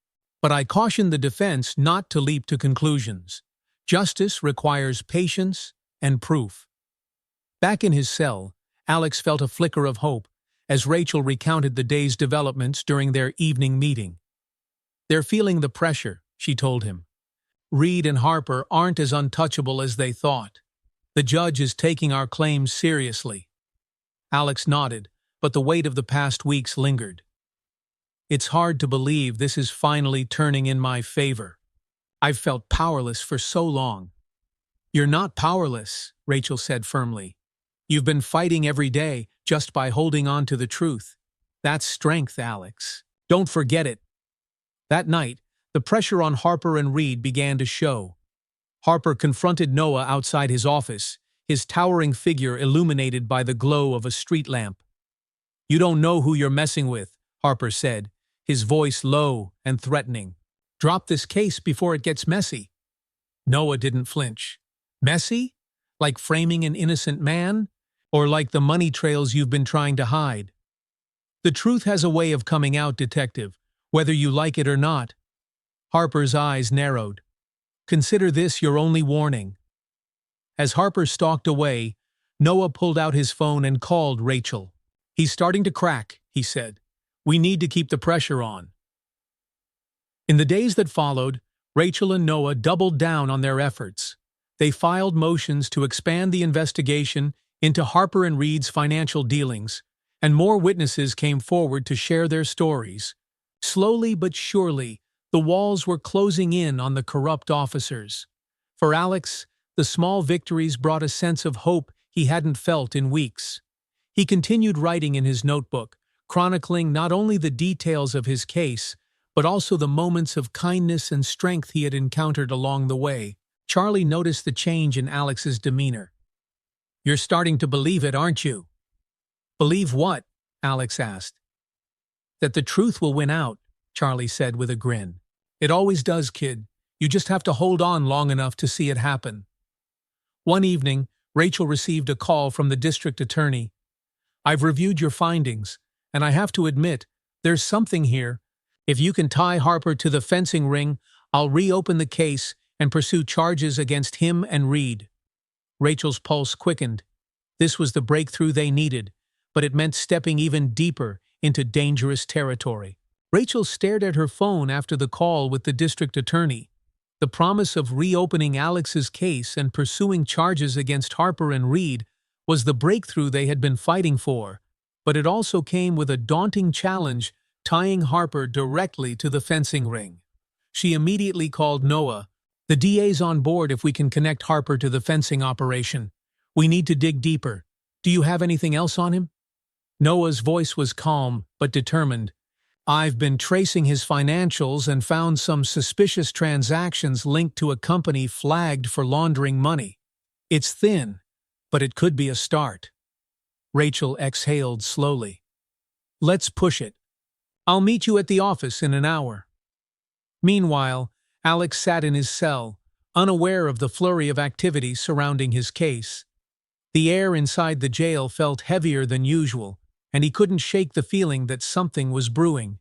"But I caution the defense not to leap to conclusions. Justice requires patience and proof." Back in his cell, Alex felt a flicker of hope as Rachel recounted the day's developments during their evening meeting. "They're feeling the pressure," she told him. "Reed and Harper aren't as untouchable as they thought. The judge is taking our claims seriously." Alex nodded, but the weight of the past weeks lingered. "It's hard to believe this is finally turning in my favor. I've felt powerless for so long." "You're not powerless," Rachel said firmly. "You've been fighting every day just by holding on to the truth. That's strength, Alex. Don't forget it." That night, the pressure on Harper and Reed began to show. Harper confronted Noah outside his office, his towering figure illuminated by the glow of a street lamp. "You don't know who you're messing with," Harper said, his voice low and threatening. "Drop this case before it gets messy." Noah didn't flinch. "Messy? Like framing an innocent man? Or like the money trails you've been trying to hide?" "The truth has a way of coming out, Detective, whether you like it or not." Harper's eyes narrowed. "Consider this your only warning." As Harper stalked away, Noah pulled out his phone and called Rachel. "He's starting to crack," he said. "We need to keep the pressure on." In the days that followed, Rachel and Noah doubled down on their efforts. They filed motions to expand the investigation into Harper and Reed's financial dealings, and more witnesses came forward to share their stories. Slowly but surely, the walls were closing in on the corrupt officers. For Alex, the small victories brought a sense of hope he hadn't felt in weeks. He continued writing in his notebook, chronicling not only the details of his case, but also the moments of kindness and strength he had encountered along the way. Charlie noticed the change in Alex's demeanor. "You're starting to believe it, aren't you?" "Believe what?" Alex asked. "That the truth will win out," Charlie said with a grin. "It always does, kid. You just have to hold on long enough to see it happen." One evening, Rachel received a call from the district attorney. "I've reviewed your findings, and I have to admit, there's something here. If you can tie Harper to the fencing ring, I'll reopen the case and pursue charges against him and Reed." Rachel's pulse quickened. This was the breakthrough they needed, but it meant stepping even deeper into dangerous territory. Rachel stared at her phone after the call with the district attorney. The promise of reopening Alex's case and pursuing charges against Harper and Reed was the breakthrough they had been fighting for, but it also came with a daunting challenge, tying Harper directly to the fencing ring. She immediately called Noah. "The DA's on board if we can connect Harper to the fencing operation. We need to dig deeper. Do you have anything else on him?" Noah's voice was calm but determined. "I've been tracing his financials and found some suspicious transactions linked to a company flagged for laundering money. It's thin, but it could be a start. Rachel exhaled slowly. Let's push it. I'll meet you at the office in an hour. Meanwhile, Alex sat in his cell, unaware of the flurry of activity surrounding his case. The air inside the jail felt heavier than usual, and he couldn't shake the feeling that something was brewing.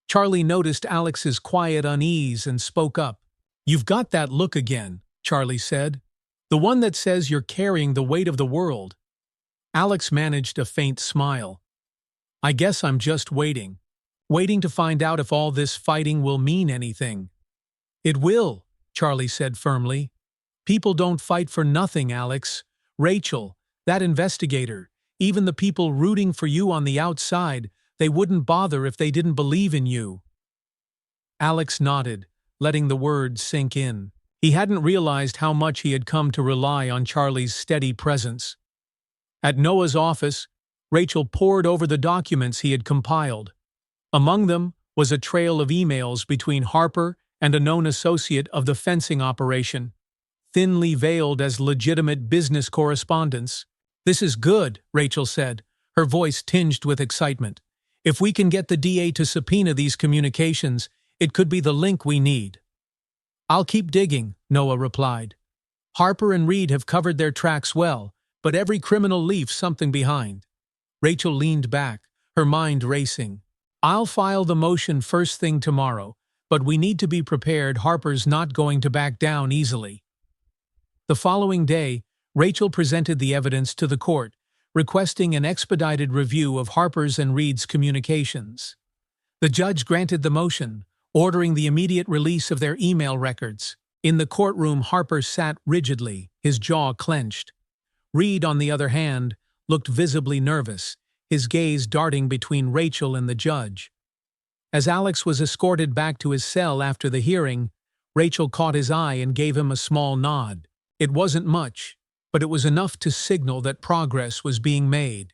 Charlie noticed Alex's quiet unease and spoke up. "You've got that look again," Charlie said. "The one that says you're carrying the weight of the world." Alex managed a faint smile. "I guess I'm just waiting. Waiting to find out if all this fighting will mean anything." "It will," Charlie said firmly. "People don't fight for nothing, Alex. Rachel, that investigator, even the people rooting for you on the outside, they wouldn't bother if they didn't believe in you." Alex nodded, letting the words sink in. He hadn't realized how much he had come to rely on Charlie's steady presence. At Noah's office, Rachel pored over the documents he had compiled. Among them was a trail of emails between Harper and a known associate of the fencing operation, thinly veiled as legitimate business correspondence. "This is good," Rachel said, her voice tinged with excitement. "If we can get the DA to subpoena these communications, it could be the link we need." "I'll keep digging," Noah replied. "Harper and Reed have covered their tracks well, but every criminal leaves something behind." Rachel leaned back, her mind racing. "I'll file the motion first thing tomorrow, but we need to be prepared. Harper's not going to back down easily." The following day, Rachel presented the evidence to the court, requesting an expedited review of Harper's and Reed's communications. The judge granted the motion, ordering the immediate release of their email records. In the courtroom, Harper sat rigidly, his jaw clenched. Reed, on the other hand, looked visibly nervous, his gaze darting between Rachel and the judge. As Alex was escorted back to his cell after the hearing, Rachel caught his eye and gave him a small nod. It wasn't much, but it was enough to signal that progress was being made.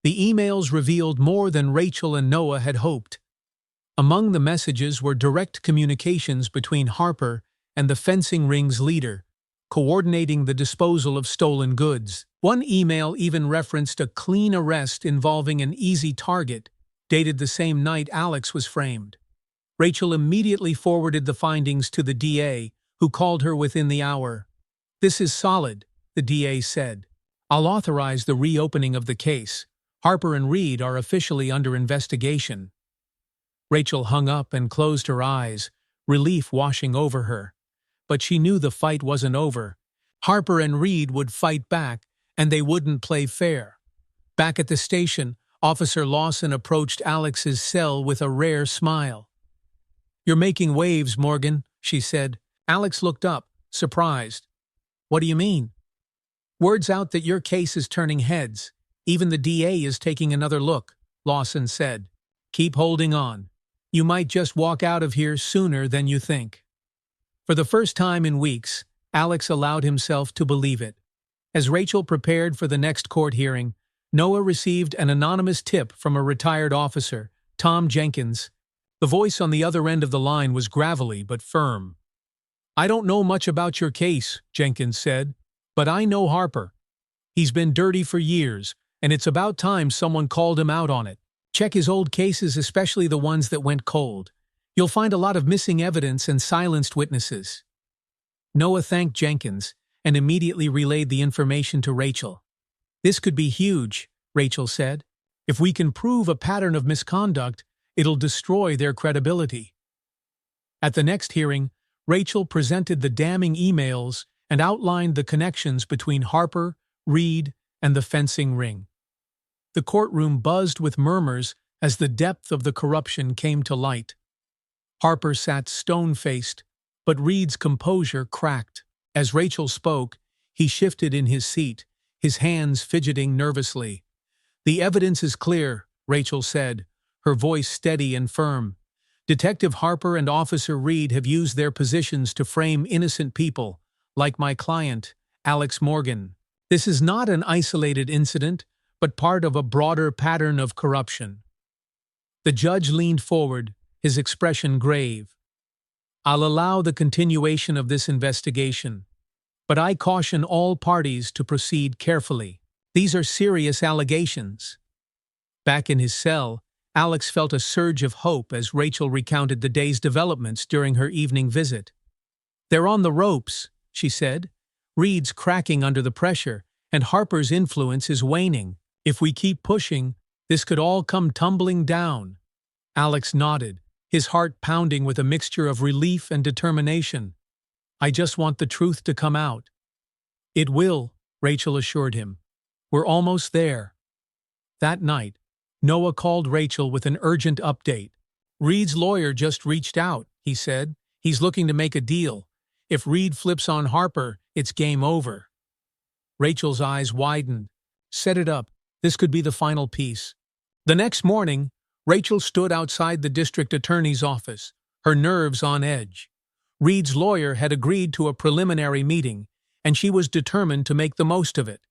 The emails revealed more than Rachel and Noah had hoped. Among the messages were direct communications between Harper and the fencing ring's leader, coordinating the disposal of stolen goods. One email even referenced a clean arrest involving an easy target, dated the same night Alex was framed. Rachel immediately forwarded the findings to the DA, who called her within the hour. "This is solid," the DA said. "I'll authorize the reopening of the case. Harper and Reed are officially under investigation." Rachel hung up and closed her eyes, relief washing over her. But she knew the fight wasn't over. Harper and Reed would fight back, and they wouldn't play fair. Back at the station, Officer Lawson approached Alex's cell with a rare smile. "You're making waves, Morgan," she said. Alex looked up, surprised. "What do you mean?" "Word's out that your case is turning heads. Even the DA is taking another look," Lawson said. "Keep holding on. You might just walk out of here sooner than you think." For the first time in weeks, Alex allowed himself to believe it. As Rachel prepared for the next court hearing, Noah received an anonymous tip from a retired officer, Tom Jenkins. The voice on the other end of the line was gravelly but firm. "I don't know much about your case," Jenkins said, "but I know Harper. He's been dirty for years, and it's about time someone called him out on it. Check his old cases, especially the ones that went cold. You'll find a lot of missing evidence and silenced witnesses." Noah thanked Jenkins and immediately relayed the information to Rachel. "This could be huge," Rachel said. "If we can prove a pattern of misconduct, it'll destroy their credibility." At the next hearing, Rachel presented the damning emails and outlined the connections between Harper, Reed, and the fencing ring. The courtroom buzzed with murmurs as the depth of the corruption came to light. Harper sat stone-faced, but Reed's composure cracked. As Rachel spoke, he shifted in his seat, his hands fidgeting nervously. "The evidence is clear," Rachel said, her voice steady and firm. "Detective Harper and Officer Reed have used their positions to frame innocent people, like my client, Alex Morgan. This is not an isolated incident, but part of a broader pattern of corruption." The judge leaned forward, his expression grave. "I'll allow the continuation of this investigation. But I caution all parties to proceed carefully. These are serious allegations. Back in his cell, Alex felt a surge of hope as Rachel recounted the day's developments during her evening visit. "They're on the ropes," she said. "Reed's cracking under the pressure, and Harper's influence is waning. If we keep pushing, this could all come tumbling down." Alex nodded, his heart pounding with a mixture of relief and determination. "I just want the truth to come out." "It will," Rachel assured him. "We're almost there." That night, Noah called Rachel with an urgent update. "Reed's lawyer just reached out," he said. "He's looking to make a deal. If Reed flips on Harper, it's game over." Rachel's eyes widened. "Set it up. This could be the final piece." The next morning, Rachel stood outside the district attorney's office, her nerves on edge. Reed's lawyer had agreed to a preliminary meeting, and she was determined to make the most of it.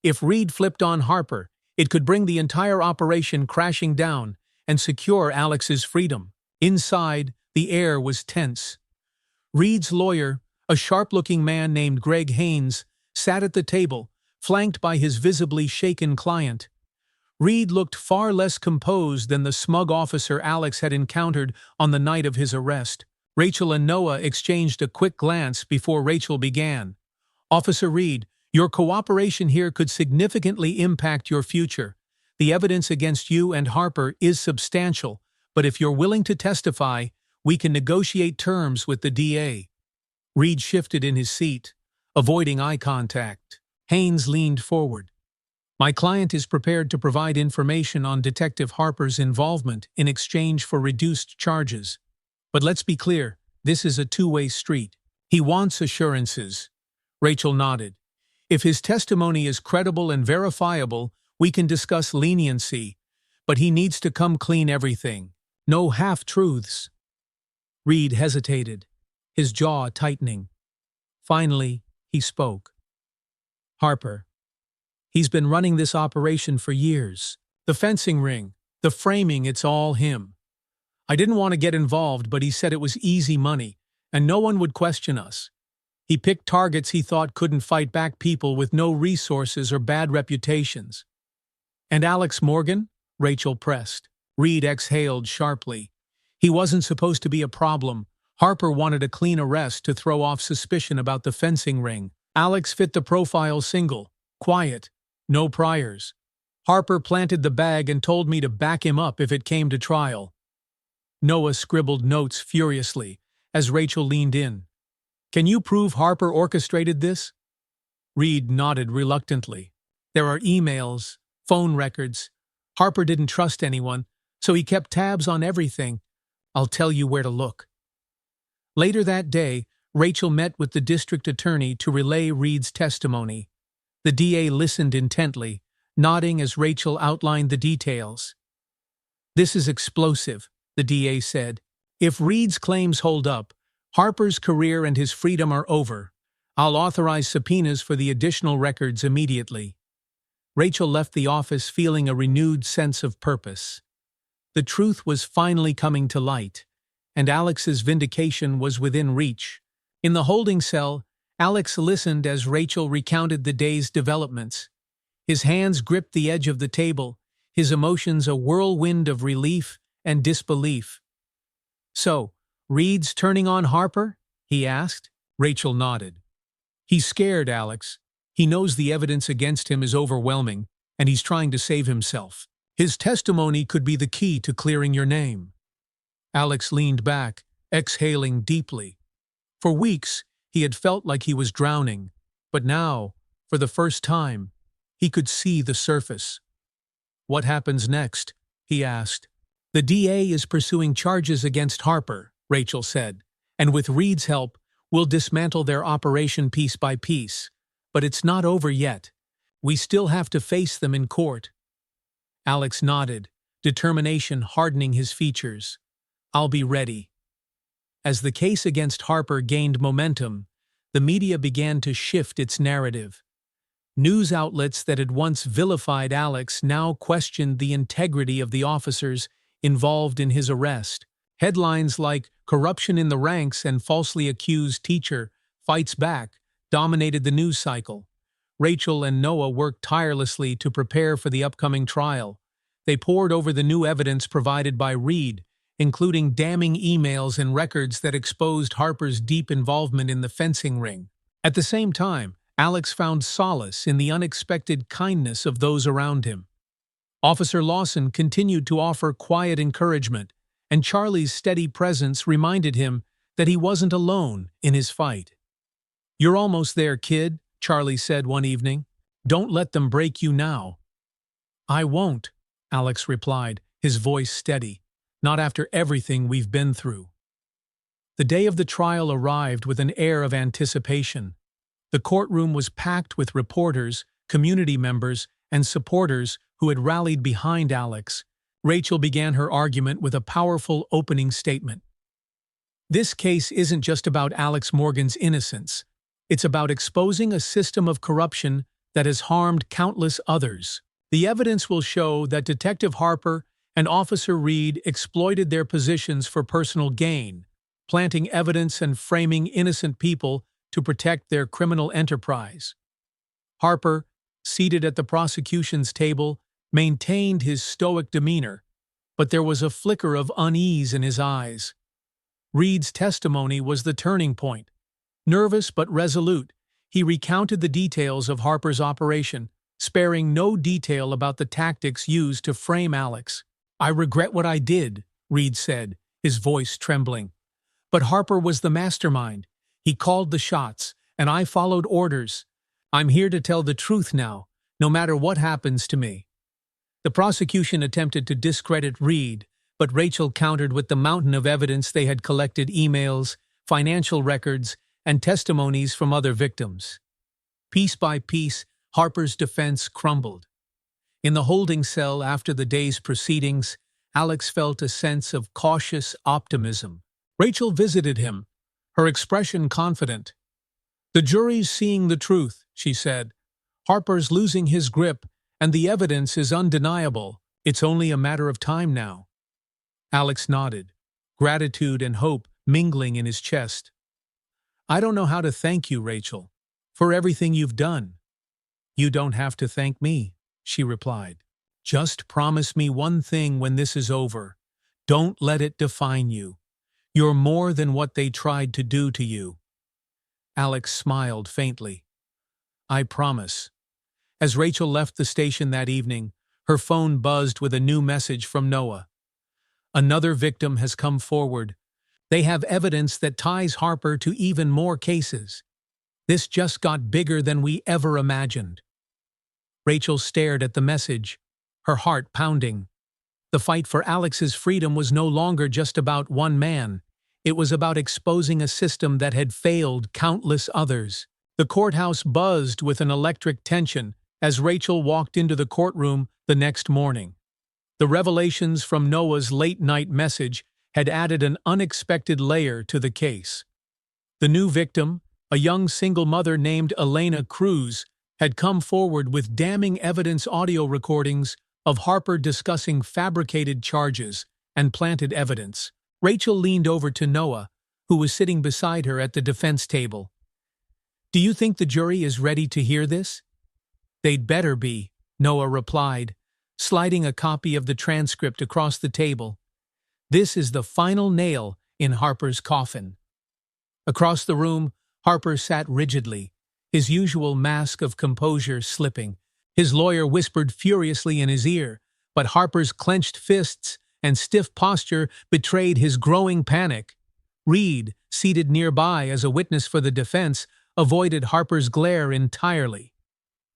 If Reed flipped on Harper, it could bring the entire operation crashing down and secure Alex's freedom. Inside, the air was tense. Reed's lawyer, a sharp-looking man named Greg Haynes, sat at the table, flanked by his visibly shaken client. Reed looked far less composed than the smug officer Alex had encountered on the night of his arrest. Rachel and Noah exchanged a quick glance before Rachel began. "Officer Reed, your cooperation here could significantly impact your future. The evidence against you and Harper is substantial, but if you're willing to testify, we can negotiate terms with the DA." Reed shifted in his seat, avoiding eye contact. Haynes leaned forward. "My client is prepared to provide information on Detective Harper's involvement in exchange for reduced charges. But let's be clear, this is a two-way street. He wants assurances." Rachel nodded. "If his testimony is credible and verifiable, we can discuss leniency, but he needs to come clean everything. No half-truths." Reed hesitated, his jaw tightening. Finally, he spoke. "Harper. He's been running this operation for years. The fencing ring, the framing, it's all him. I didn't want to get involved, but he said it was easy money, and no one would question us. He picked targets he thought couldn't fight back, people with no resources or bad reputations." "And Alex Morgan?" Rachel pressed. Reed exhaled sharply. "He wasn't supposed to be a problem. Harper wanted a clean arrest to throw off suspicion about the fencing ring. Alex fit the profile: single, quiet, no priors. Harper planted the bag and told me to back him up if it came to trial." Noah scribbled notes furiously as Rachel leaned in. "Can you prove Harper orchestrated this?" Reed nodded reluctantly. "There are emails, phone records. Harper didn't trust anyone, so he kept tabs on everything. I'll tell you where to look." Later that day, Rachel met with the district attorney to relay Reed's testimony. The DA listened intently, nodding as Rachel outlined the details. "This is explosive," the DA said. "If Reed's claims hold up, Harper's career and his freedom are over. I'll authorize subpoenas for the additional records immediately." Rachel left the office feeling a renewed sense of purpose. The truth was finally coming to light, and Alex's vindication was within reach. In the holding cell, Alex listened as Rachel recounted the day's developments. His hands gripped the edge of the table, his emotions a whirlwind of relief and disbelief. "So, Reed's turning on Harper?" he asked. Rachel nodded. "He's scared, Alex. He knows the evidence against him is overwhelming, and he's trying to save himself. His testimony could be the key to clearing your name." Alex leaned back, exhaling deeply. For weeks, he had felt like he was drowning, but now, for the first time, he could see the surface. "What happens next?" he asked. "The DA is pursuing charges against Harper," Rachel said, "and with Reed's help, we'll dismantle their operation piece by piece. But it's not over yet. We still have to face them in court." Alex nodded, determination hardening his features. "I'll be ready." As the case against Harper gained momentum, the media began to shift its narrative. News outlets that had once vilified Alex now questioned the integrity of the officers involved in his arrest. Headlines like "Corruption in the Ranks and Falsely Accused Teacher Fights Back" dominated the news cycle. Rachel and Noah worked tirelessly to prepare for the upcoming trial. They pored over the new evidence provided by Reed, including damning emails and records that exposed Harper's deep involvement in the fencing ring. At the same time, Alex found solace in the unexpected kindness of those around him. Officer Lawson continued to offer quiet encouragement, and Charlie's steady presence reminded him that he wasn't alone in his fight. "You're almost there, kid," Charlie said one evening. "Don't let them break you now." "I won't," Alex replied, his voice steady. "Not after everything we've been through." The day of the trial arrived with an air of anticipation. The courtroom was packed with reporters, community members, and supporters who had rallied behind Alex. Rachel began her argument with a powerful opening statement. "This case isn't just about Alex Morgan's innocence. It's about exposing a system of corruption that has harmed countless others. The evidence will show that Detective Harper and Officer Reed exploited their positions for personal gain, planting evidence and framing innocent people to protect their criminal enterprise." Harper, seated at the prosecution's table, maintained his stoic demeanor, but there was a flicker of unease in his eyes. Reed's testimony was the turning point. Nervous but resolute, he recounted the details of Harper's operation, sparing no detail about the tactics used to frame Alex. "I regret what I did," Reed said, his voice trembling. "But Harper was the mastermind. He called the shots, and I followed orders. I'm here to tell the truth now, no matter what happens to me." The prosecution attempted to discredit Reed, but Rachel countered with the mountain of evidence they had collected: emails, financial records, and testimonies from other victims. Piece by piece, Harper's defense crumbled. In the holding cell after the day's proceedings, Alex felt a sense of cautious optimism. Rachel visited him, her expression confident. "The jury's seeing the truth," she said. "Harper's losing his grip, and the evidence is undeniable. It's only a matter of time now." Alex nodded, gratitude and hope mingling in his chest. "I don't know how to thank you, Rachel, for everything you've done." "You don't have to thank me," she replied. "Just promise me one thing when this is over. Don't let it define you. You're more than what they tried to do to you." Alex smiled faintly. "I promise." As Rachel left the station that evening, her phone buzzed with a new message from Noah. "Another victim has come forward. They have evidence that ties Harper to even more cases. This just got bigger than we ever imagined." Rachel stared at the message, her heart pounding. The fight for Alex's freedom was no longer just about one man. It was about exposing a system that had failed countless others. The courthouse buzzed with an electric tension as Rachel walked into the courtroom the next morning. The revelations from Noah's late-night message had added an unexpected layer to the case. The new victim, a young single mother named Elena Cruz, had come forward with damning evidence: audio recordings of Harper discussing fabricated charges and planted evidence. Rachel leaned over to Noah, who was sitting beside her at the defense table. "Do you think the jury is ready to hear this?" "They'd better be," Noah replied, sliding a copy of the transcript across the table. "This is the final nail in Harper's coffin." Across the room, Harper sat rigidly, his usual mask of composure slipping. His lawyer whispered furiously in his ear, but Harper's clenched fists and stiff posture betrayed his growing panic. Reed, seated nearby as a witness for the defense, avoided Harper's glare entirely.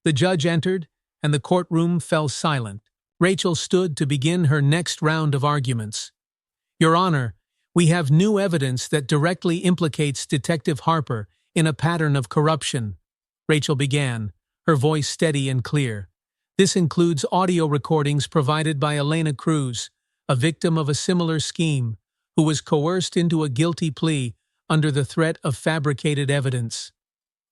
The judge entered, and the courtroom fell silent. Rachel stood to begin her next round of arguments. "Your Honor, we have new evidence that directly implicates Detective Harper in a pattern of corruption," Rachel began, her voice steady and clear. "This includes audio recordings provided by Elena Cruz, a victim of a similar scheme, who was coerced into a guilty plea under the threat of fabricated evidence."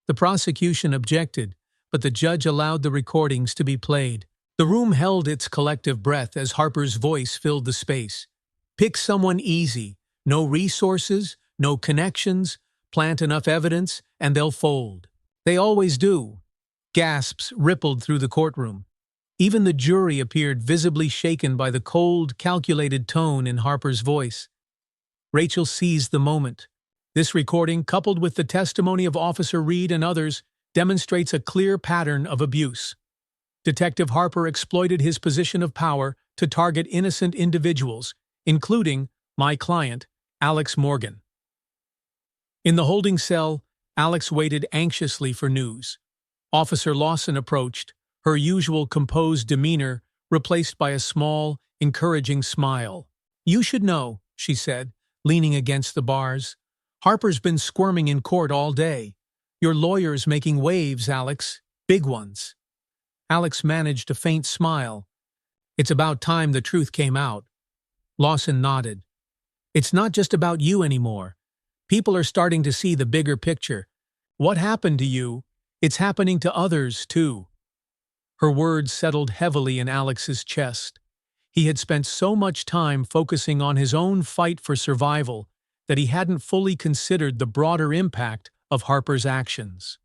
The prosecution objected, but the judge allowed the recordings to be played. The room held its collective breath as Harper's voice filled the space. "Pick someone easy. No resources, no connections. Plant enough evidence, and they'll fold." They always do. Gasps rippled through the courtroom. Even the jury appeared visibly shaken by the cold, calculated tone in Harper's voice. Rachel seized the moment. This recording, coupled with the testimony of Officer Reed and others, demonstrates a clear pattern of abuse. Detective Harper exploited his position of power to target innocent individuals, including my client, Alex Morgan. In the holding cell, Alex waited anxiously for news. Officer Lawson approached, her usual composed demeanor replaced by a small, encouraging smile. "You should know," she said, leaning against the bars. "Harper's been squirming in court all day. Your lawyer's making waves, Alex. Big ones." Alex managed a faint smile. "It's about time the truth came out." Lawson nodded. "It's not just about you anymore. People are starting to see the bigger picture. What happened to you, it's happening to others, too." Her words settled heavily in Alex's chest. He had spent so much time focusing on his own fight for survival that he hadn't fully considered the broader impact of Harper's actions.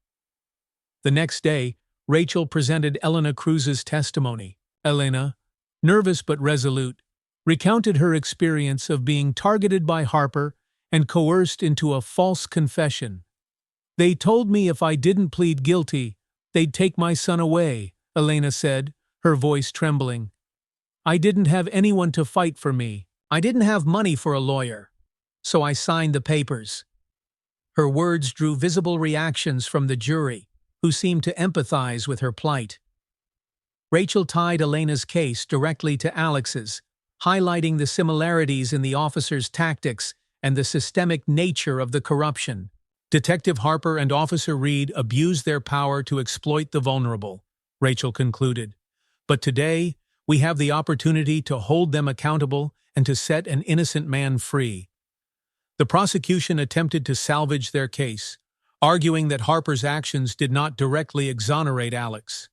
The next day, Rachel presented Elena Cruz's testimony. Elena, nervous but resolute, recounted her experience of being targeted by Harper and coerced into a false confession. "They told me if I didn't plead guilty, they'd take my son away," Elena said, her voice trembling. "I didn't have anyone to fight for me. I didn't have money for a lawyer. So I signed the papers." Her words drew visible reactions from the jury, who seemed to empathize with her plight. Rachel tied Elena's case directly to Alex's, highlighting the similarities in the officer's tactics and the systemic nature of the corruption. Detective Harper and Officer Reed abused their power to exploit the vulnerable, Rachel concluded. But today, we have the opportunity to hold them accountable and to set an innocent man free. The prosecution attempted to salvage their case, arguing that Harper's actions did not directly exonerate Alex.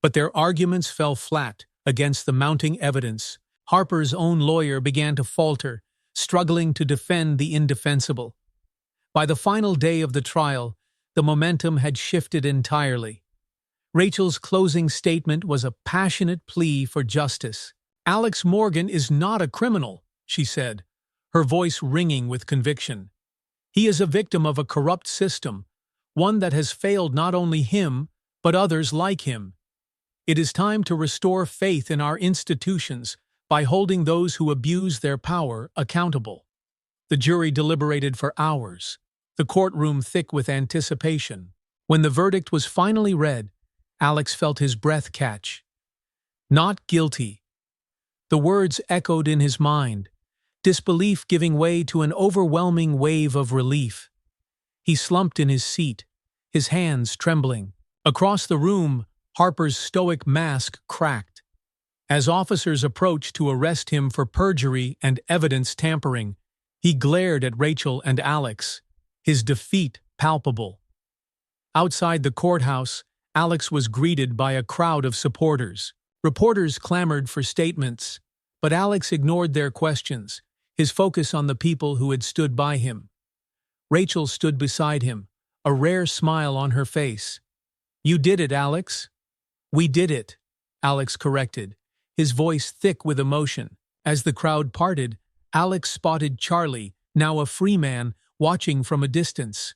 But their arguments fell flat against the mounting evidence. Harper's own lawyer began to falter, struggling to defend the indefensible. By the final day of the trial, the momentum had shifted entirely. Rachel's closing statement was a passionate plea for justice. "Alex Morgan is not a criminal," she said, her voice ringing with conviction. "He is a victim of a corrupt system, one that has failed not only him, but others like him. It is time to restore faith in our institutions by holding those who abuse their power accountable." The jury deliberated for hours, the courtroom thick with anticipation. When the verdict was finally read, Alex felt his breath catch. "Not guilty." The words echoed in his mind, disbelief giving way to an overwhelming wave of relief. He slumped in his seat, his hands trembling. Across the room, Harper's stoic mask cracked. As officers approached to arrest him for perjury and evidence tampering, he glared at Rachel and Alex, his defeat palpable. Outside the courthouse, Alex was greeted by a crowd of supporters. Reporters clamored for statements, but Alex ignored their questions, his focus on the people who had stood by him. Rachel stood beside him, a rare smile on her face. "You did it, Alex." "We did it," Alex corrected, his voice thick with emotion. As the crowd parted, Alex spotted Charlie, now a free man, watching from a distance.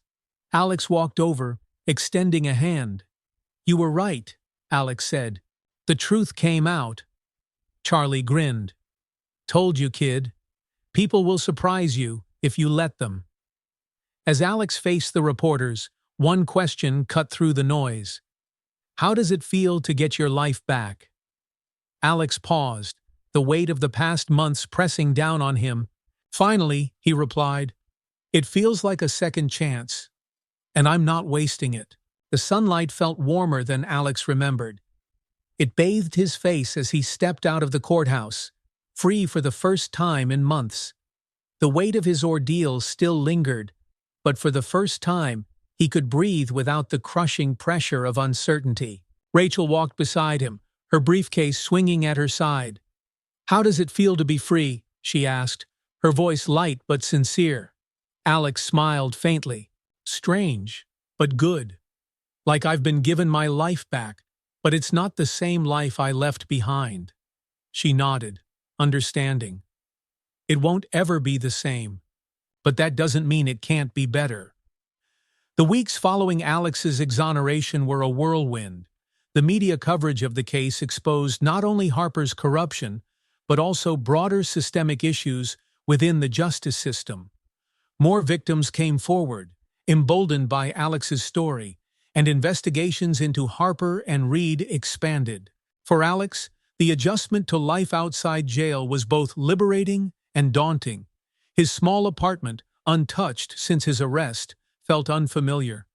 Alex walked over, extending a hand. "You were right," Alex said. "The truth came out." Charlie grinned. "Told you, kid. People will surprise you if you let them." As Alex faced the reporters, one question cut through the noise. "How does it feel to get your life back?" Alex paused, the weight of the past months pressing down on him. Finally, he replied, "It feels like a second chance, and I'm not wasting it." The sunlight felt warmer than Alex remembered. It bathed his face as he stepped out of the courthouse, free for the first time in months. The weight of his ordeal still lingered, but for the first time, he could breathe without the crushing pressure of uncertainty. Rachel walked beside him, her briefcase swinging at her side. "How does it feel to be free?" she asked, her voice light but sincere. Alex smiled faintly. "Strange, but good." Like I've been given my life back, but it's not the same life I left behind. She nodded, understanding. It won't ever be the same, but that doesn't mean it can't be better. The weeks following Alex's exoneration were a whirlwind. The media coverage of the case exposed not only Harper's corruption, but also broader systemic issues within the justice system. More victims came forward, emboldened by Alex's story, and investigations into Harper and Reed expanded. For Alex, the adjustment to life outside jail was both liberating and daunting. His small apartment, untouched since his arrest, felt unfamiliar.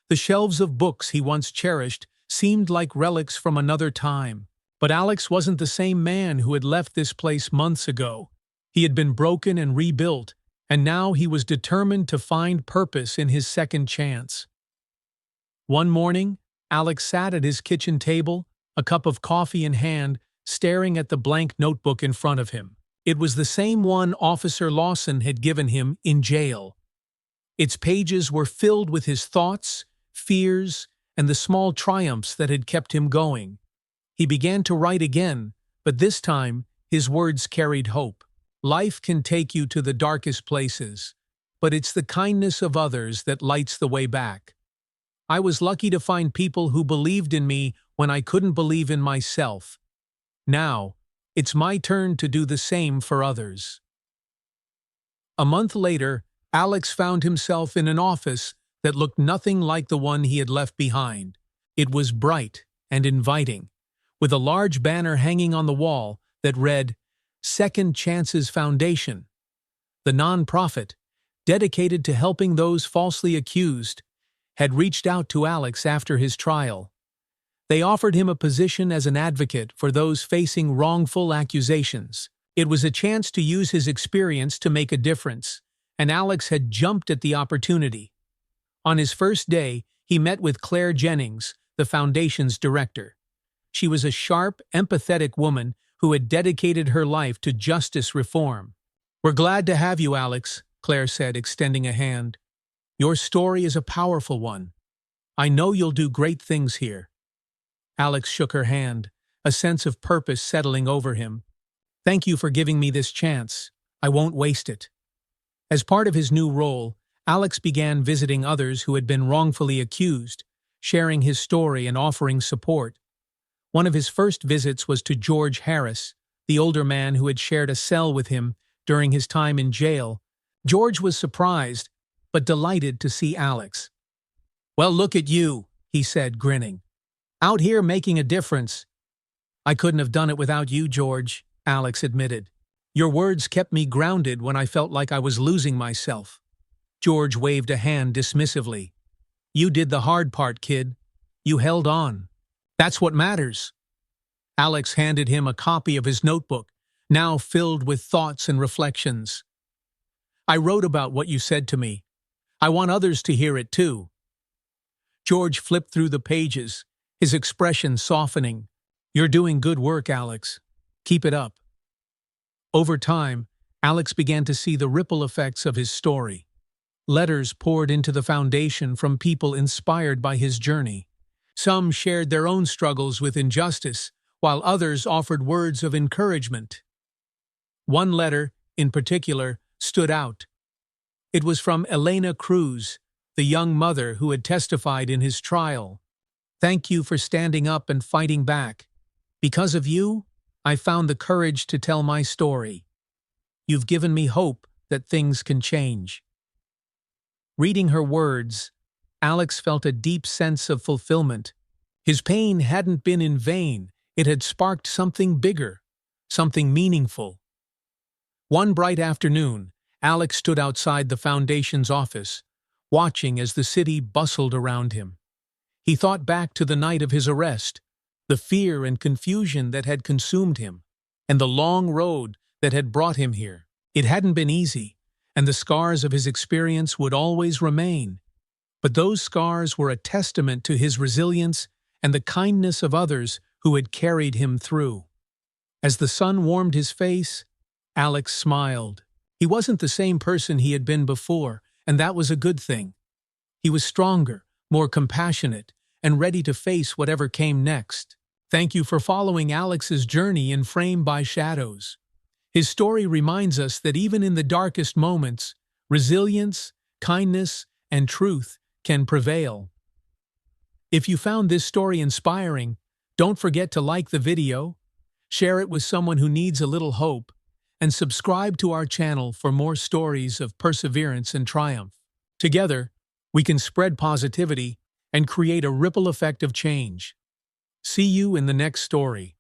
The shelves of books he once cherished seemed like relics from another time. But Alex wasn't the same man who had left this place months ago. He had been broken and rebuilt, and now he was determined to find purpose in his second chance. One morning, Alex sat at his kitchen table, a cup of coffee in hand, staring at the blank notebook in front of him. It was the same one Officer Lawson had given him in jail. Its pages were filled with his thoughts, fears, and the small triumphs that had kept him going. He began to write again, but this time his words carried hope. Life can take you to the darkest places, but it's the kindness of others that lights the way back. I was lucky to find people who believed in me when I couldn't believe in myself. Now, it's my turn to do the same for others. A month later, Alex found himself in an office that looked nothing like the one he had left behind. It was bright and inviting, with a large banner hanging on the wall that read, Second Chances Foundation, the nonprofit, dedicated to helping those falsely accused, had reached out to Alex after his trial. They offered him a position as an advocate for those facing wrongful accusations. It was a chance to use his experience to make a difference, and Alex had jumped at the opportunity. On his first day, he met with Claire Jennings, the foundation's director. She was a sharp, empathetic woman who had dedicated her life to justice reform. "We're glad to have you, Alex," Claire said, extending a hand. "Your story is a powerful one. I know you'll do great things here." Alex shook her hand, a sense of purpose settling over him. "Thank you for giving me this chance. I won't waste it." As part of his new role, Alex began visiting others who had been wrongfully accused, sharing his story and offering support. One of his first visits was to George Harris, the older man who had shared a cell with him during his time in jail. George was surprised, but delighted to see Alex. "Well, look at you," he said, grinning. "Out here making a difference." "I couldn't have done it without you, George," Alex admitted. "Your words kept me grounded when I felt like I was losing myself." George waved a hand dismissively. "You did the hard part, kid. You held on. That's what matters." Alex handed him a copy of his notebook, now filled with thoughts and reflections. "I wrote about what you said to me. I want others to hear it too." George flipped through the pages, his expression softening. "You're doing good work, Alex. Keep it up." Over time, Alex began to see the ripple effects of his story. Letters poured into the foundation from people inspired by his journey. Some shared their own struggles with injustice, while others offered words of encouragement. One letter, in particular, stood out. It was from Elena Cruz, the young mother who had testified in his trial. "Thank you for standing up and fighting back. Because of you, I found the courage to tell my story. You've given me hope that things can change." Reading her words, Alex felt a deep sense of fulfillment. His pain hadn't been in vain. It had sparked something bigger, something meaningful. One bright afternoon, Alex stood outside the foundation's office, watching as the city bustled around him. He thought back to the night of his arrest, the fear and confusion that had consumed him, and the long road that had brought him here. It hadn't been easy, and the scars of his experience would always remain. But those scars were a testament to his resilience and the kindness of others who had carried him through. As the sun warmed his face, Alex smiled. He wasn't the same person he had been before, and that was a good thing. He was stronger, more compassionate, and ready to face whatever came next. Thank you for following Alex's journey in Frame by Shadows. His story reminds us that even in the darkest moments, resilience, kindness, and truth can prevail. If you found this story inspiring, don't forget to like the video, share it with someone who needs a little hope, and subscribe to our channel for more stories of perseverance and triumph. Together, we can spread positivity and create a ripple effect of change. See you in the next story.